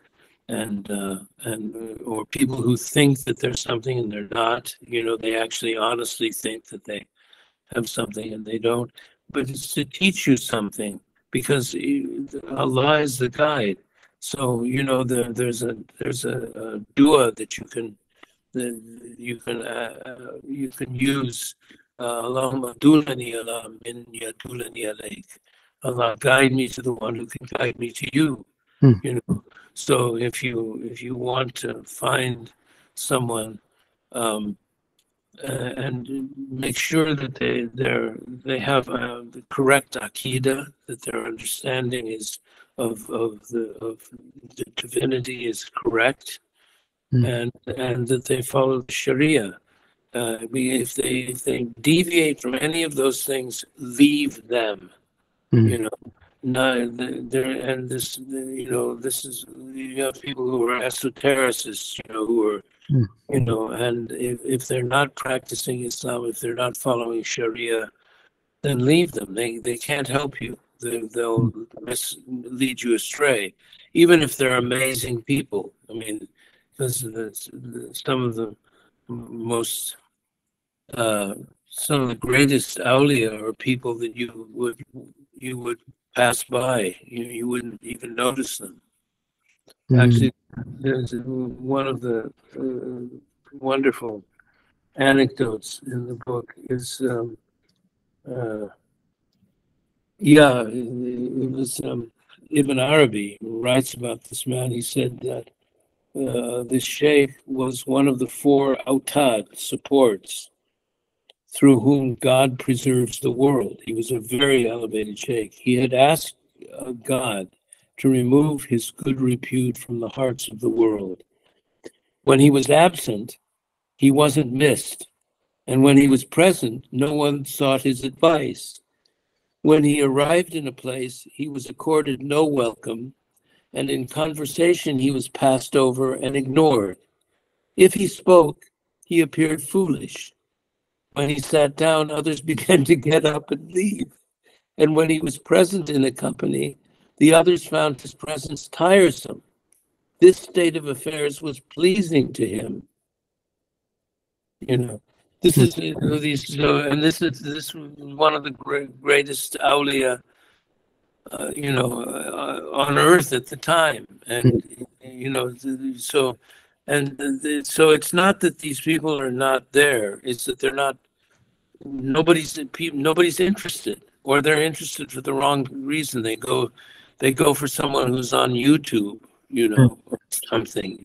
and or people who think that there's something and they're not. They actually honestly think that they have something and they don't. But it's to teach you something, because Allah is the guide. So there's a dua that you can use. Allahumma dulani ala min yadulani alayk. Allah, guide me to the one who can guide me to you. So if you want to find someone, and make sure that they have the correct akida, that their understanding is of the divinity is correct, and that they follow the Sharia. If they deviate from any of those things, leave them. No, and this is, you have people who are esotericists, who are and if they're not practicing Islam, if they're not following Sharia, then leave them. They can't help you. They'll lead you astray, even if they're amazing people. Because some of the most some of the greatest awliya are people that you would pass by. You wouldn't even notice them. Actually, there's one of the wonderful anecdotes in the book is, it was Ibn Arabi who writes about this man. He said that this sheikh was one of the four autad, supports, through whom God preserves the world. He was a very elevated sheikh. He had asked God to remove his good repute from the hearts of the world. When he was absent, he wasn't missed. And when he was present, no one sought his advice. When he arrived in a place, he was accorded no welcome, and in conversation, he was passed over and ignored. If he spoke, he appeared foolish. When he sat down, others began to get up and leave. And when he was present in a company, the others found his presence tiresome. This state of affairs was pleasing to him. You know, this is and this was one of the greatest awliya, on earth at the time, and so, so it's not that these people are not there; it's that they're not. Nobody's interested, or they're interested for the wrong reason. They go for someone who's on YouTube, or something,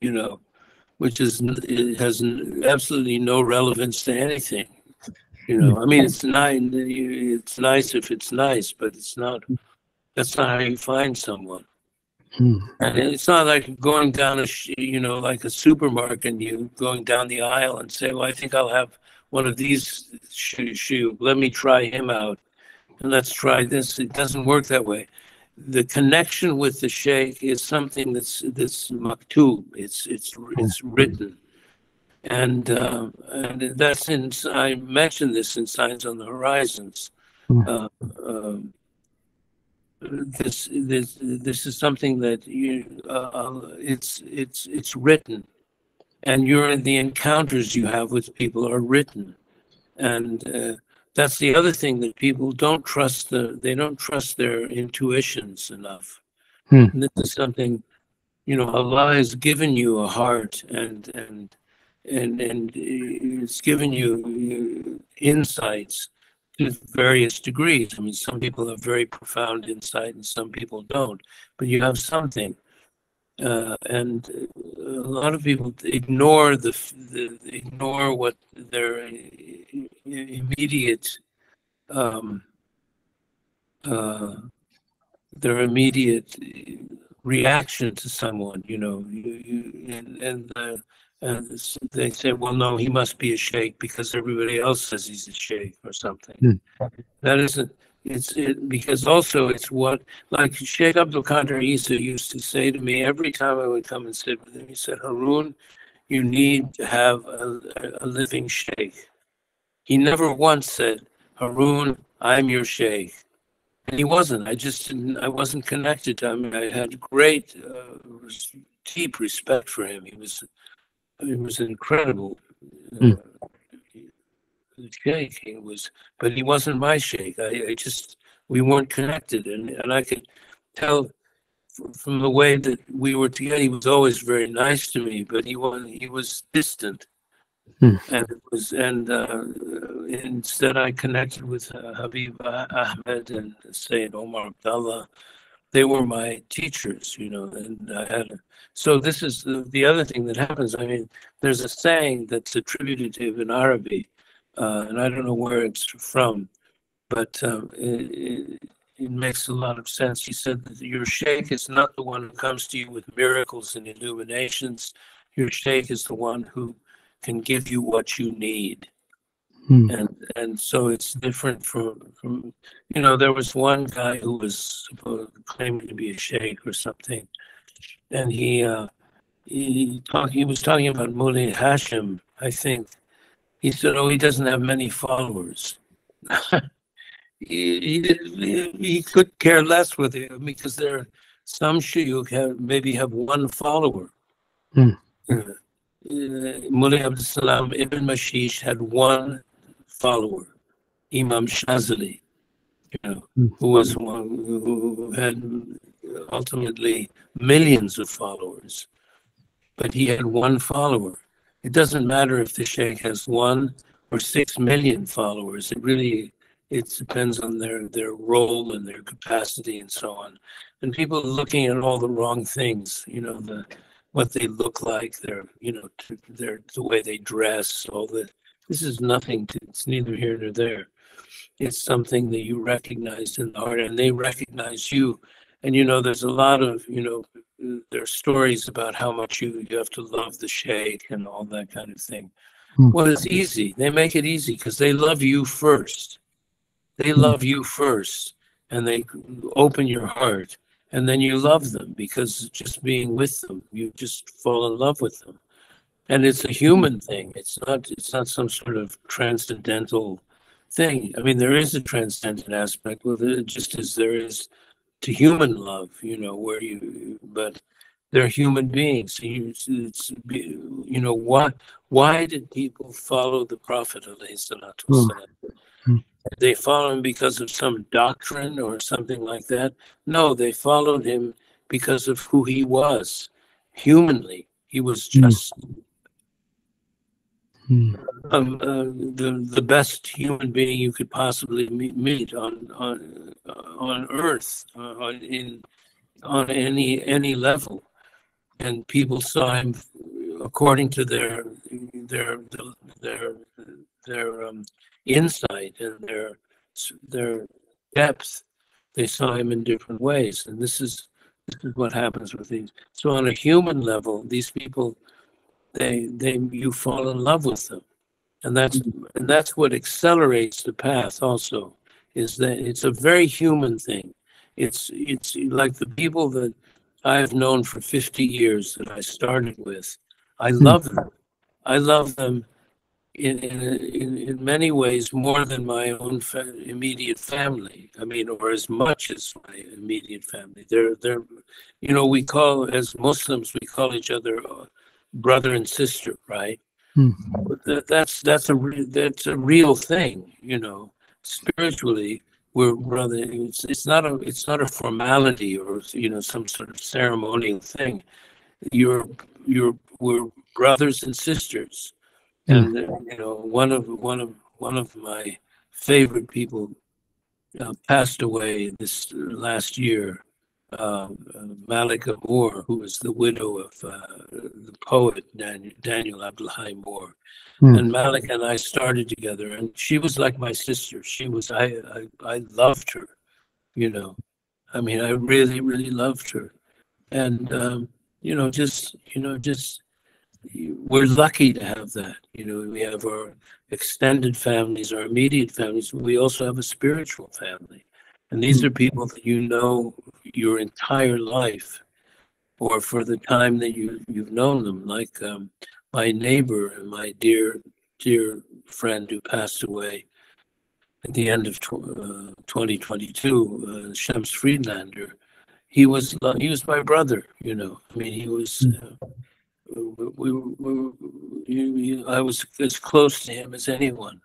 which it has absolutely no relevance to anything. I mean, it's nice. It's nice if it's nice, but it's not. That's not how you find someone. And it's not like going down like a supermarket, and you going down the aisle and say, "Well, I think I'll have one of these shoe. Let me try him out, and let's try this." It doesn't work that way. The connection with the sheikh is something that's maktub. It's written, and that's I mentioned this in Signs on the Horizons. This is something that it's written, and the encounters you have with people are written, and that's the other thing, that people don't trust they don't trust their intuitions enough. And this is something, Allah has given you a heart, and it's given you insights to various degrees. I mean, some people have very profound insight and some people don't, but you have something. And a lot of people ignore ignore what their immediate reaction to someone, and they say, well, no, he must be a sheikh because everybody else says he's a sheikh or something. That isn't. Because also it's what, like Sheikh Abdul Qadir Isa used to say to me every time I would come and sit with him. He said, "Haroon, you need to have a living sheikh." He never once said, "Haroon, I'm your sheikh." And he wasn't. I wasn't connected to him. I had great, deep respect for him. He was incredible. Sheikh but he wasn't my sheikh. We weren't connected, and I could tell from the way that we were together. He was always very nice to me, but he was distant, and instead I connected with Habib Ahmed and Sayyid Omar Abdallah. They were my teachers, and I had. So this is the other thing that happens. I mean, there's a saying that's attributed to Ibn Arabi. And I don't know where it's from, but it makes a lot of sense. He said that your sheikh is not the one who comes to you with miracles and illuminations. Your sheikh is the one who can give you what you need. And so it's different from there was one guy who was claiming to be a sheikh or something, and he was talking about Mullah Hashim, I think. He said, "Oh, he doesn't have many followers." he could care less with it, because there are some shuyukh maybe have one follower. Mullah Abdul Salam Ibn Mashish had one follower, Imam Shazali, who was one who had ultimately millions of followers, but he had one follower. It doesn't matter if the sheikh has 1 or 6 million followers. It depends on their role and their capacity and so on. And people are looking at all the wrong things. what they look like, their, the way they dress, all that. This is nothing. It's neither here nor there. It's something that you recognize in the art, and they recognize you. And there's a lot of there are stories about how much you have to love the sheikh and all that kind of thing. Well, it's easy. They make it easy because they love you first. They love you first, and they open your heart, and then you love them because just being with them, you just fall in love with them. And it's a human thing. It's not some sort of transcendental thing. I mean, there is a transcendent aspect with it, just as there is to human love, but they're human beings. Why did people follow the Prophet, alayhi salatu wasalam? They followed him because of some doctrine or something like that? No, they followed him because of who he was. Humanly, he was just the best human being you could possibly meet on Earth, on any level. And people saw him according to their insight and their depth. They saw him in different ways, and this is what happens with these. So on a human level, these people, you fall in love with them, and that's what accelerates the path. Also, is that it's a very human thing. It's like the people that I've known for 50 years that I started with. I love them. I love them in many ways more than my own immediate family. I mean, or as much as my immediate family. They're we call, as Muslims, we call each other brother and sister, right? But that's a real thing. Spiritually, we're brother. It's not a formality or some sort of ceremonial thing. We're brothers and sisters. And one of my favorite people passed away this last year. Malika Moore, who was the widow of the poet Daniel Abdullah Moore. And Malik and I started together, and she was like my sister. I loved her, I mean, I really, really loved her. And, just we're lucky to have that. We have our extended families, our immediate families. We also have a spiritual family. And these are people that your entire life, or for the time that you've known them, like my neighbor and my dear friend who passed away at the end of 2022, Shams Friedlander. He was my brother. I mean, he was. I was as close to him as anyone,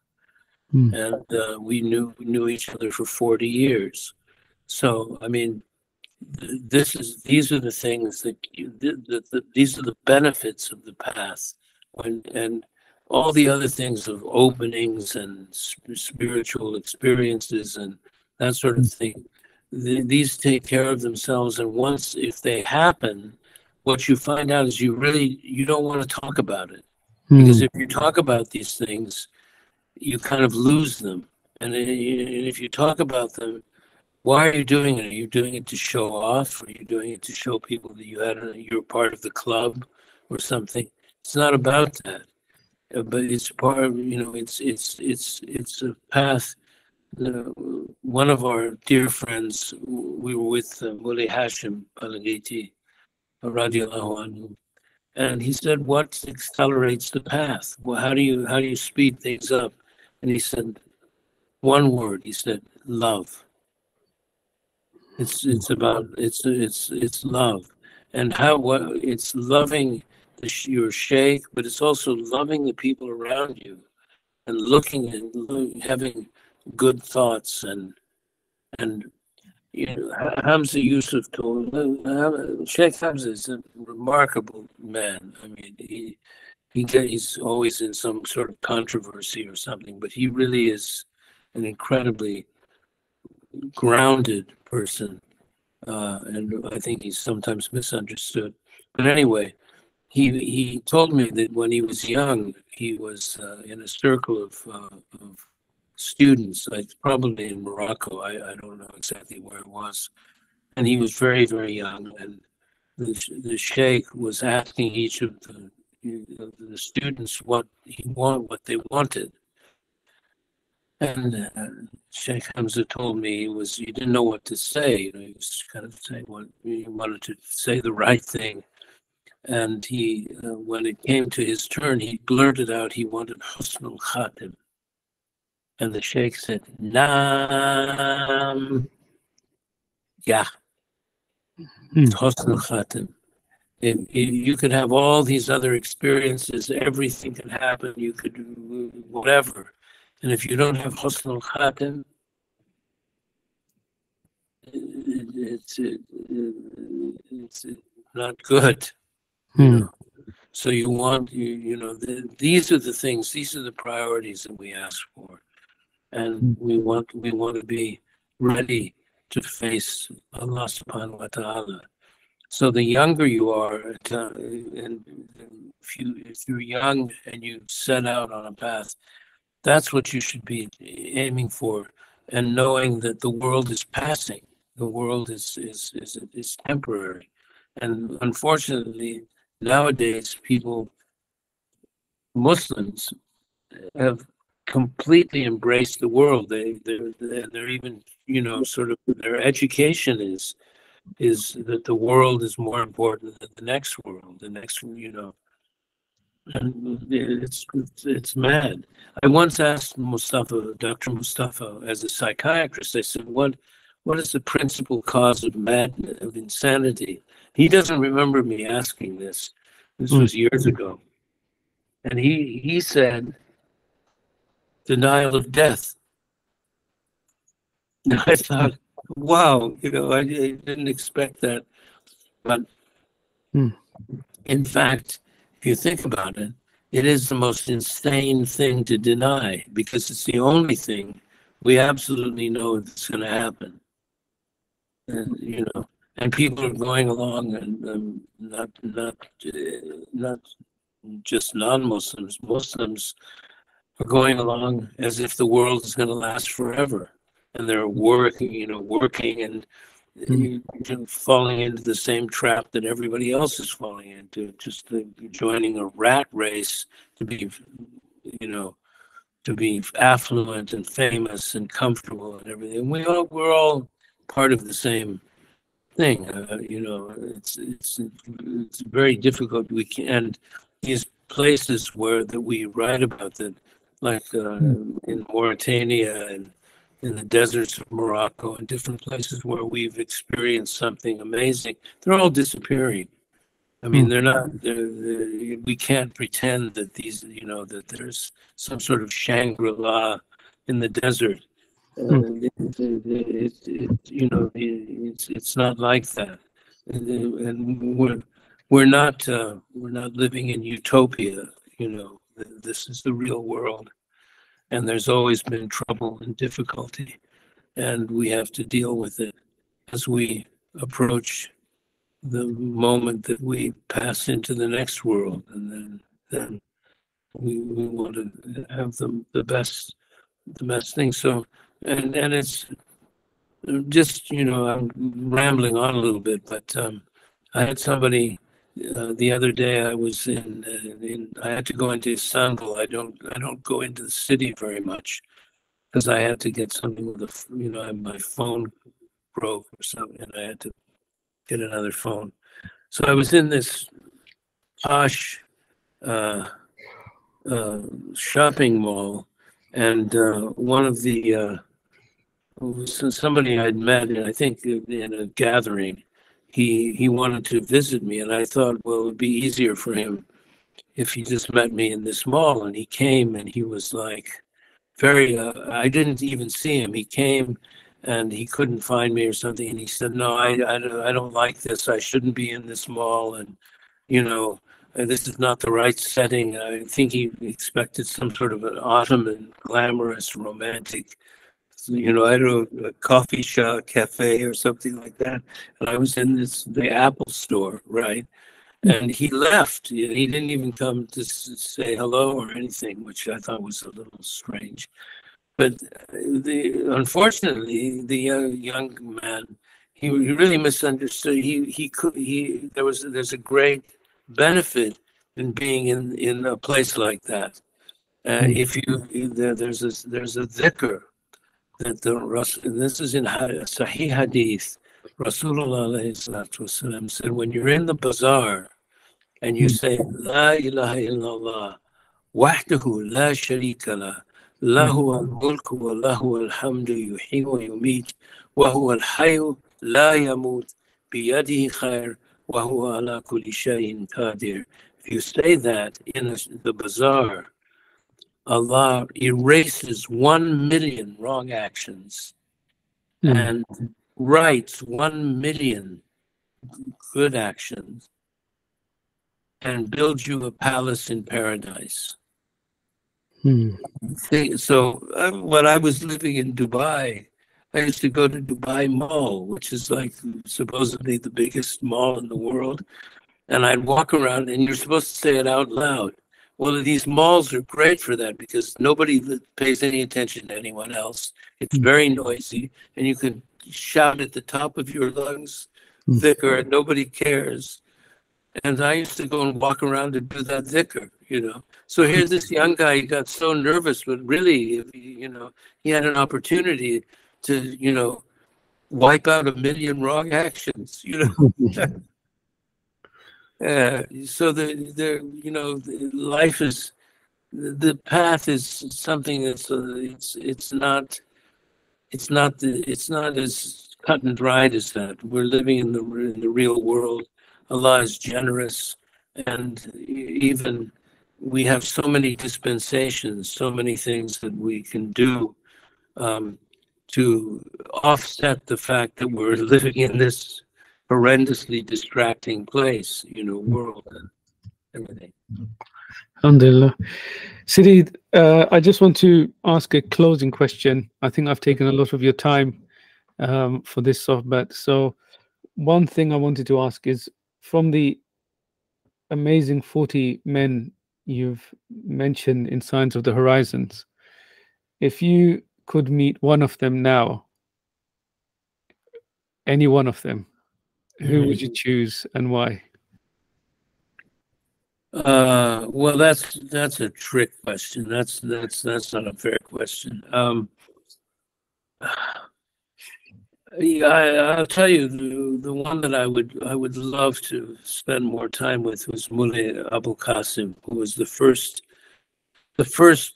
and we knew each other for 40 years. So, I mean, these are the things that these are the benefits of the path, and all the other things of openings and spiritual experiences and that sort of thing. These take care of themselves, and once, if they happen, what you find out is you don't want to talk about it, because if you talk about these things, you kind of lose them. And if you talk about them, why are you doing it? Are you doing it to show off? Are you doing it to show people that you're part of the club or something? It's not about that, but it's part of, it's a path. One of our dear friends, we were with Mulay Hashim Balagiti, radiallahu anhu, and he said, "What accelerates the path? Well, how do you speed things up?" And he said one word. He said, "Love." It's about it's love, and it's loving your sheikh, but it's also loving the people around you, and looking and having good thoughts and Hamza Yusuf told Sheikh Hamza is a remarkable man. I mean, he's always in some sort of controversy or something, but he really is an incredibly grounded person, and I think he's sometimes misunderstood. But anyway, he told me that when he was young, he was in a circle of students, like probably in Morocco. I don't know exactly where it was. And he was very, very young. And the sheikh was asking each of the students what they wanted. And Sheikh Hamza told me he didn't know what to say. He was kind of saying what he wanted to say the right thing. And when it came to his turn, he blurted out he wanted Husnul Khatim. And the Sheikh said, Naam, yeah, Husnul Khatim. You could have all these other experiences, everything can happen, you could do whatever. And if you don't have Husnul Khatim, it's not good, you know. So you want, these are the things, these are the priorities that we ask for. And we want to be ready to face Allah subhanahu wa ta'ala. So the younger you are, and if you're young and you set out on a path, that's what you should be aiming for, and knowing that the world is passing. The world is temporary, and unfortunately, nowadays Muslims have completely embraced the world. They're even sort of their education is that the world is more important than the next world. The next and it's mad. I once asked Dr. Mustafa, as a psychiatrist, I said, what is the principal cause of madness, of insanity? He doesn't remember me asking this. This was years ago. And he said, denial of death. And I thought, wow, I didn't expect that. But in fact, if you think about it, it is the most insane thing to deny, because it's the only thing we absolutely know that's going to happen. And, and people are going along, and not just non-Muslims. Muslims are going along as if the world is going to last forever, and they're working and falling into the same trap that everybody else is falling into, just joining a rat race to be affluent and famous and comfortable and everything. We're all part of the same thing. It's very difficult. And these places that we write about, that like in Mauritania and in the deserts of Morocco and different places where we've experienced something amazing, they're all disappearing. I mean, they're not. We can't pretend that that there's some sort of Shangri-La in the desert. It's not like that, and we're not living in utopia. This is the real world, and there's always been trouble and difficulty, and we have to deal with it as we approach the moment that we pass into the next world. And then we want to have the best thing. So and it's just I'm rambling on a little bit, but I had somebody the other day. I was I had to go into Istanbul. I don't go into the city very much, because I had to get something with my phone broke or something, and I had to get another phone. So I was in this posh shopping mall, and one of the somebody I'd met, I think in a gathering, he wanted to visit me, and I thought, well, it would be easier for him if he just met me in this mall. And he came, and he was like very. I didn't even see him. He came, and he couldn't find me or something, and he said, "No, I don't like this. I shouldn't be in this mall, and this is not the right setting." I think he expected some sort of an Ottoman, glamorous, romantic, I don't know, a coffee shop, cafe, or something like that. And I was in the Apple store, right? And he left. He didn't even come to say hello or anything, which I thought was a little strange. But unfortunately, the young man, he really misunderstood. There's a great benefit in being in a place like that. If you there's a dhikr that and this is in Sahih Hadith. Rasulullah said, when you're in the bazaar and you say La ilaha illallah wahdahu la sharika la lahu al-mulk wa lahu al-hamdu yuhyi wa yumit wa huwa al-hayyu la yamut biyadihi khair wa huwa ala kulli shay'in qadir. If you say that in the bazaar, Allah erases 1 million wrong actions and writes 1 million good actions and builds you a palace in paradise. So when I was living in Dubai, I used to go to Dubai Mall, which is like supposedly the biggest mall in the world. And I'd walk around, and you're supposed to say it out loud. Well, these malls are great for that because nobody pays any attention to anyone else. It's very noisy, and you can shout at the top of your lungs, dhikr, and nobody cares. And I used to go and walk around and do that dhikr, you know. So here's this young guy, he got so nervous, but really, you know, he had an opportunity to, you know, wipe out 1 million wrong actions, you know. So you know, life is, the path is something that's it's not as cut and dried as that. We're living in the real world. Allah is generous, and even we have so many dispensations, so many things that we can do to offset the fact that we're living in this horrendously distracting place, you know, world and everything. Alhamdulillah. Sidi, I just want to ask a closing question. I think I've taken a lot of your time for this sohbat. So one thing I wanted to ask is, from the amazing 40 men you've mentioned in Signs of the Horizons, if you could meet one of them now, any one of them, who would you choose and why? Well, that's a trick question. That's not a fair question. Yeah, I'll tell you, the one that I would love to spend more time with was Mullah Abu Qasim, who was the first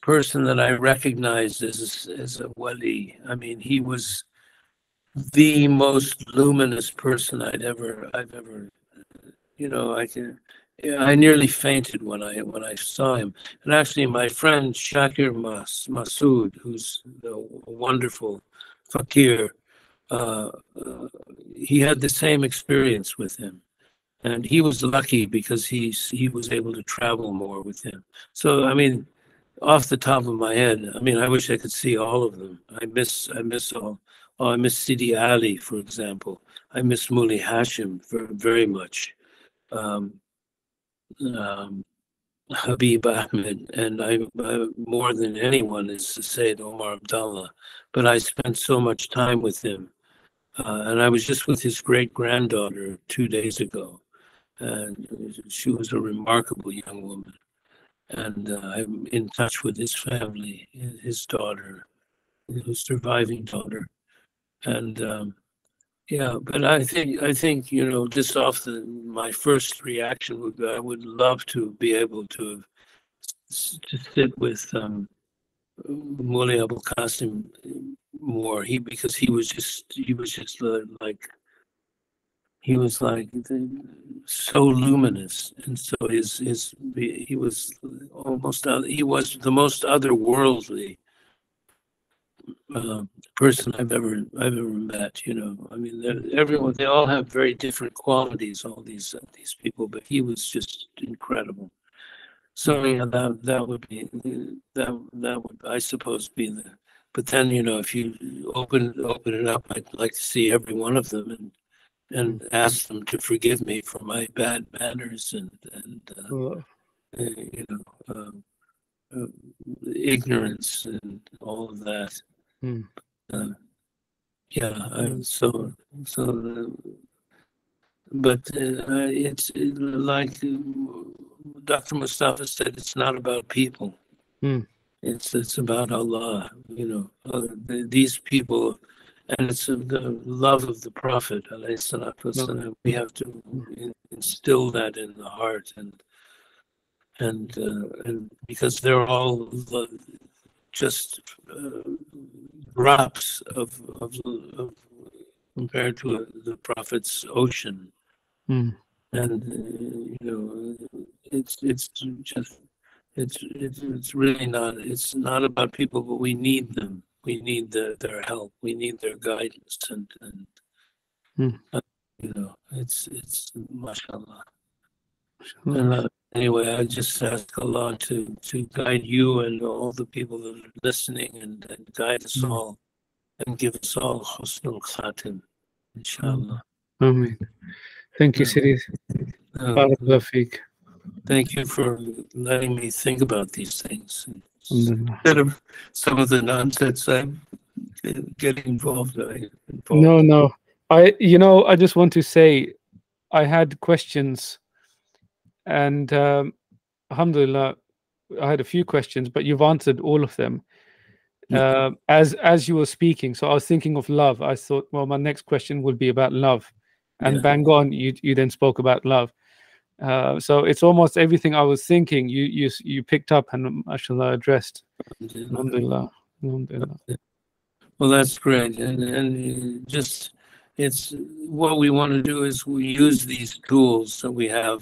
person that I recognized as a wali. I mean, he was the most luminous person I've ever, you know, I nearly fainted when I saw him. And actually, my friend Shakir Masood, who's a wonderful fakir, he had the same experience with him. And he was lucky because he was able to travel more with him. So, I mean, off the top of my head, I mean, I wish I could see all of them. I miss all. Oh, I miss Sidi Ali, for example. I miss Muli Hashim very much. Habib Ahmed, and I more than anyone is Sayyid Omar Abdallah. But I spent so much time with him. And I was just with his great-granddaughter 2 days ago. And she was a remarkable young woman. And I'm in touch with his family, his daughter, his surviving daughter. And yeah, but I think, you know, just off my first reaction would be, I would love to be able to sit with Mullah Abu Qasim more. Because he was just like, he was like so luminous, and so he was the most otherworldly person I've ever met. You know, I mean, they all have very different qualities, all these people, but he was just incredible. So yeah, that would be that would, I suppose, be the. But then, you know, if you open it up, I'd like to see every one of them, and ask them to forgive me for my bad manners and Allah. you know, ignorance and all of that. Mm. Uh, yeah, but it's like Dr. Mustafa said, it's not about people. Mm. It's about Allah. These people, and it's the love of the Prophet. No. We have to instill that in the heart, and because they're all just drops of compared to the Prophet's ocean. Mm. And it's just it's really not, it's not about people, but we need them. We need their help. We need their guidance, and Mm. it's mashallah. Allah. And anyway, I just ask Allah to guide you and all the people that are listening, and guide us Mm. all and give us all husnul khatim, inshallah. Ameen. Thank you, Yeah. Sidi. Barakallah feek. Thank you for letting me think about these things Alhamdulillah. instead of some of the nonsense I'm getting involved No, in. no. I just want to say I had questions, and alhamdulillah, I had a few questions, but you've answered all of them as you were speaking. So I was thinking of love. I thought, well, my next question would be about love, and Yeah. bang on, you then spoke about love. So it's almost everything I was thinking. You picked up and mashallah addressed. Alhamdulillah. Alhamdulillah. Well, that's great, and just it's what we want to do is we use these tools that we have,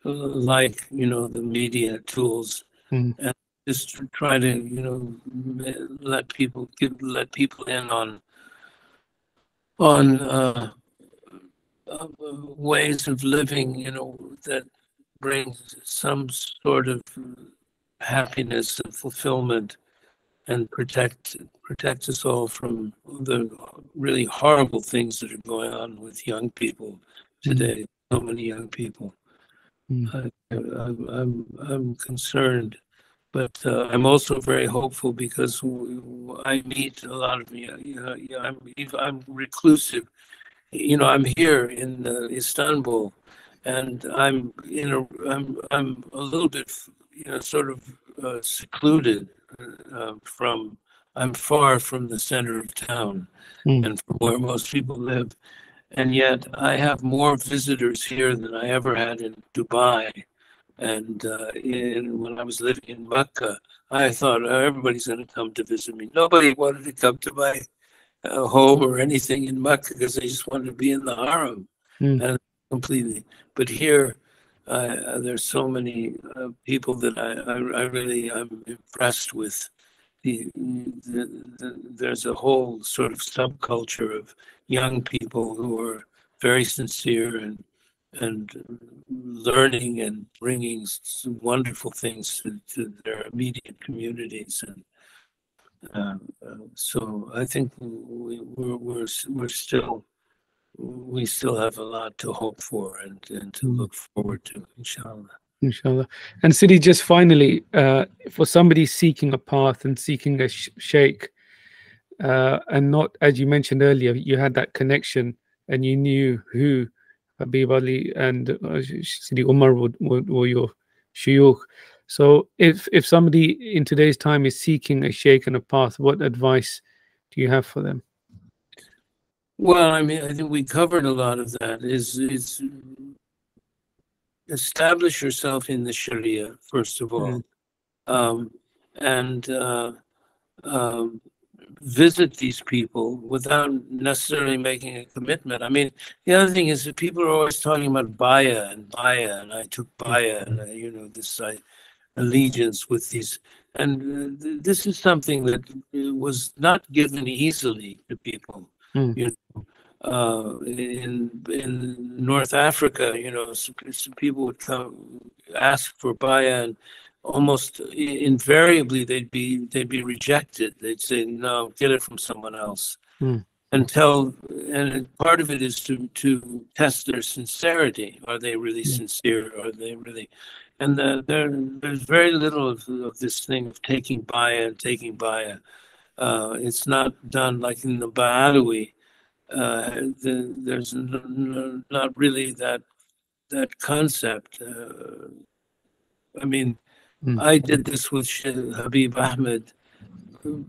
like the media tools, Mm. and just try to let people in on ways of living, that brings some sort of happiness and fulfillment, and protect us all from the really horrible things that are going on with young people today. So many young people. Mm. I'm concerned, but I'm also very hopeful because I meet a lot of I'm reclusive. I'm here in Istanbul, and I'm a little bit, sort of secluded from. I'm far from the center of town Mm. and from where most people live, and yet I have more visitors here than I ever had in Dubai. And when I was living in Makkah, I thought everybody's going to come to visit me. Nobody wanted to come to my home or anything in Makkah because they just wanted to be in the haram, Mm. and completely. But here, there's so many people that I'm impressed with. There's a whole sort of subculture of young people who are very sincere and learning and bringing some wonderful things to their immediate communities, and so I think we still have a lot to hope for and to look forward to, inshallah. Inshallah. And Sidi, just finally, for somebody seeking a path and seeking a sheikh, and not, as you mentioned earlier, you had that connection and you knew who Habib Ali and Sidi Umar were your shuyukh. So if somebody in today's time is seeking a sheikh and a path, what advice do you have for them? Well, I mean, I think we covered a lot of that. Is establish yourself in the Sharia first of all, and visit these people without necessarily making a commitment. I mean, the other thing is that people are always talking about baya, and I took baya, and this allegiance with these, and this is something that was not given easily to people. You know, in North Africa, some people would come ask for baya, and almost invariably they'd be rejected. They'd say, no, get it from someone else. and part of it is to test their sincerity. Are they really sincere? Are they really? And there's very little of this thing of taking baya and taking baya. It's not done like in the Ba'alawi. There's not really that concept. I mean, I did this with Habib Ahmed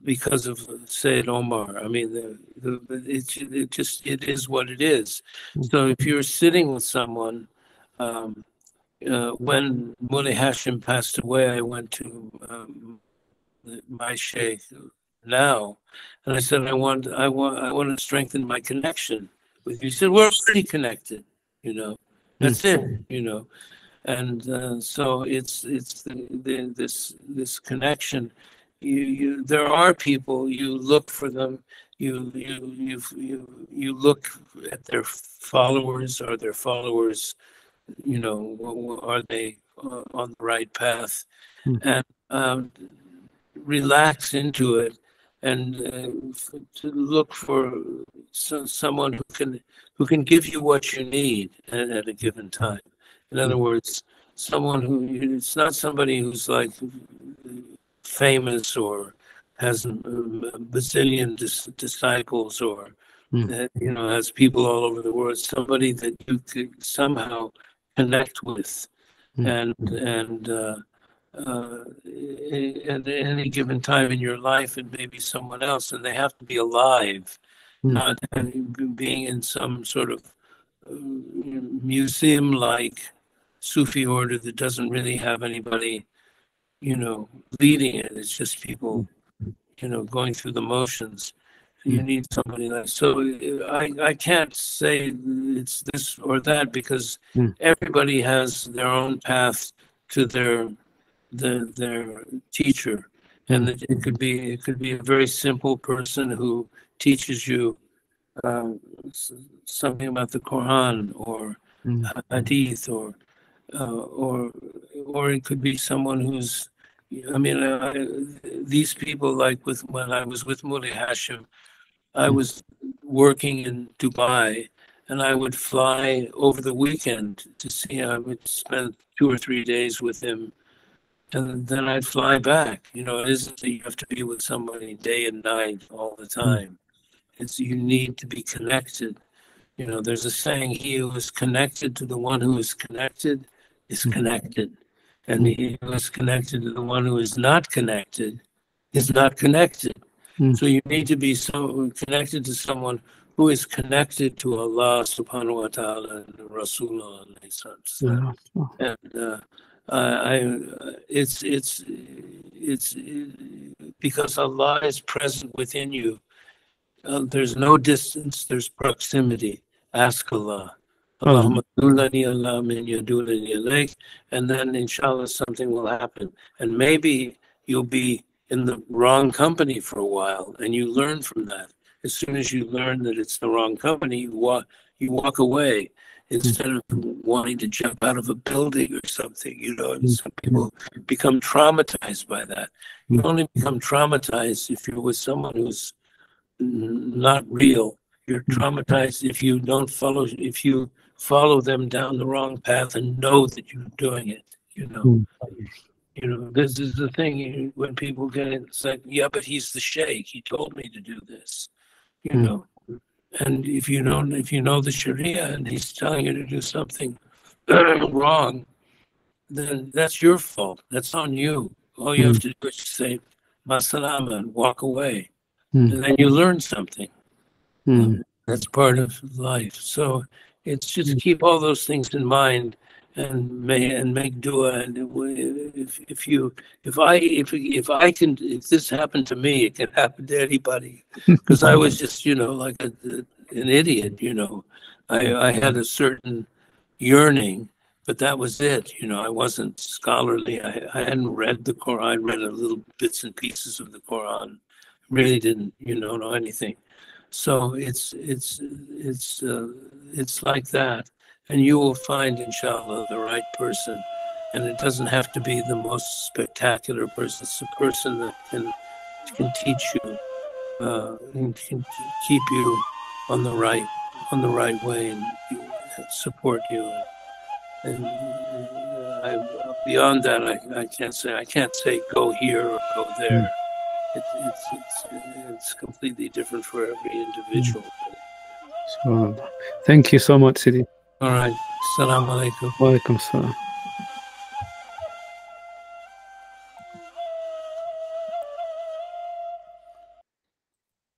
because of Sayyid Omar. I mean, it is what it is. So if you're sitting with someone, when Mullah Hashim passed away, I went to my sheikh now, and I said, I want to strengthen my connection with you. He said, we're already connected, you know. That's it, you know. And so it's this connection. There are people, you look for them, you look at their followers. Are their followers, you know, are they on the right path? And relax into it, and to look for someone who can give you what you need at a given time. In other words, someone who, it's not somebody who's like famous or has a bazillion disciples, or you know, has people all over the world. Somebody that you could somehow connect with, and at any given time in your life, it may be someone else, and they have to be alive, not being in some sort of museum-like Sufi order that doesn't really have anybody, you know, leading it. It's just people, you know, going through the motions. You need somebody like, so I can't say it's this or that, because everybody has their own path to their teacher, and it could be a very simple person who teaches you something about the Quran or Hadith, or it could be someone who's, I mean, these people, like when I was with Mullah Hashim, I was working in Dubai, and I would fly over the weekend to see him. I would spend 2 or 3 days with him, and then I'd fly back. You know, it isn't that you have to be with somebody day and night all the time. It's, you need to be connected. You know, there's a saying, he who is connected to the one who is connected is connected. And he who is connected to the one who is not connected is not connected. So you need to be so connected to someone who is connected to Allah subhanahu wa ta'ala and Rasulullah. And it's because Allah is present within you. There's no distance, there's proximity. Ask Allah. Allahumma dullani Allah min yadulani alayk, and then inshallah something will happen. And maybe you'll be in the wrong company for a while, and you learn from that. As soon as you learn that it's the wrong company, you walk away instead of wanting to jump out of a building or something. You know, and some people become traumatized by that. You only become traumatized if you're with someone who's not real. You're traumatized if you follow them down the wrong path and know that you're doing it. You know, this is the thing. When people get it, it's like, yeah, but he's the sheikh. He told me to do this. You know, and if you know the Sharia and he's telling you to do something wrong, then that's your fault. That's on you. All you have to do is say "Masalama" and walk away, and then you learn something. That's part of life. So it's just keep all those things in mind, and make dua. And if this happened to me, it can happen to anybody. Because I was just, you know, like an idiot. You know, I had a certain yearning, but that was it. You know, I wasn't scholarly. I hadn't read the Quran. I read a little bits and pieces of the Quran. Really didn't, know anything. So it's like that, and you will find, inshallah, the right person. And it doesn't have to be the most spectacular person. It's a person that can teach you, and can keep you on the right way and support you. And beyond that, I can't say. I can't say go here or go there. It's completely different for every individual. So, thank you so much, Sidi. All right. Assalamu alaikum. Wa alaikum salam.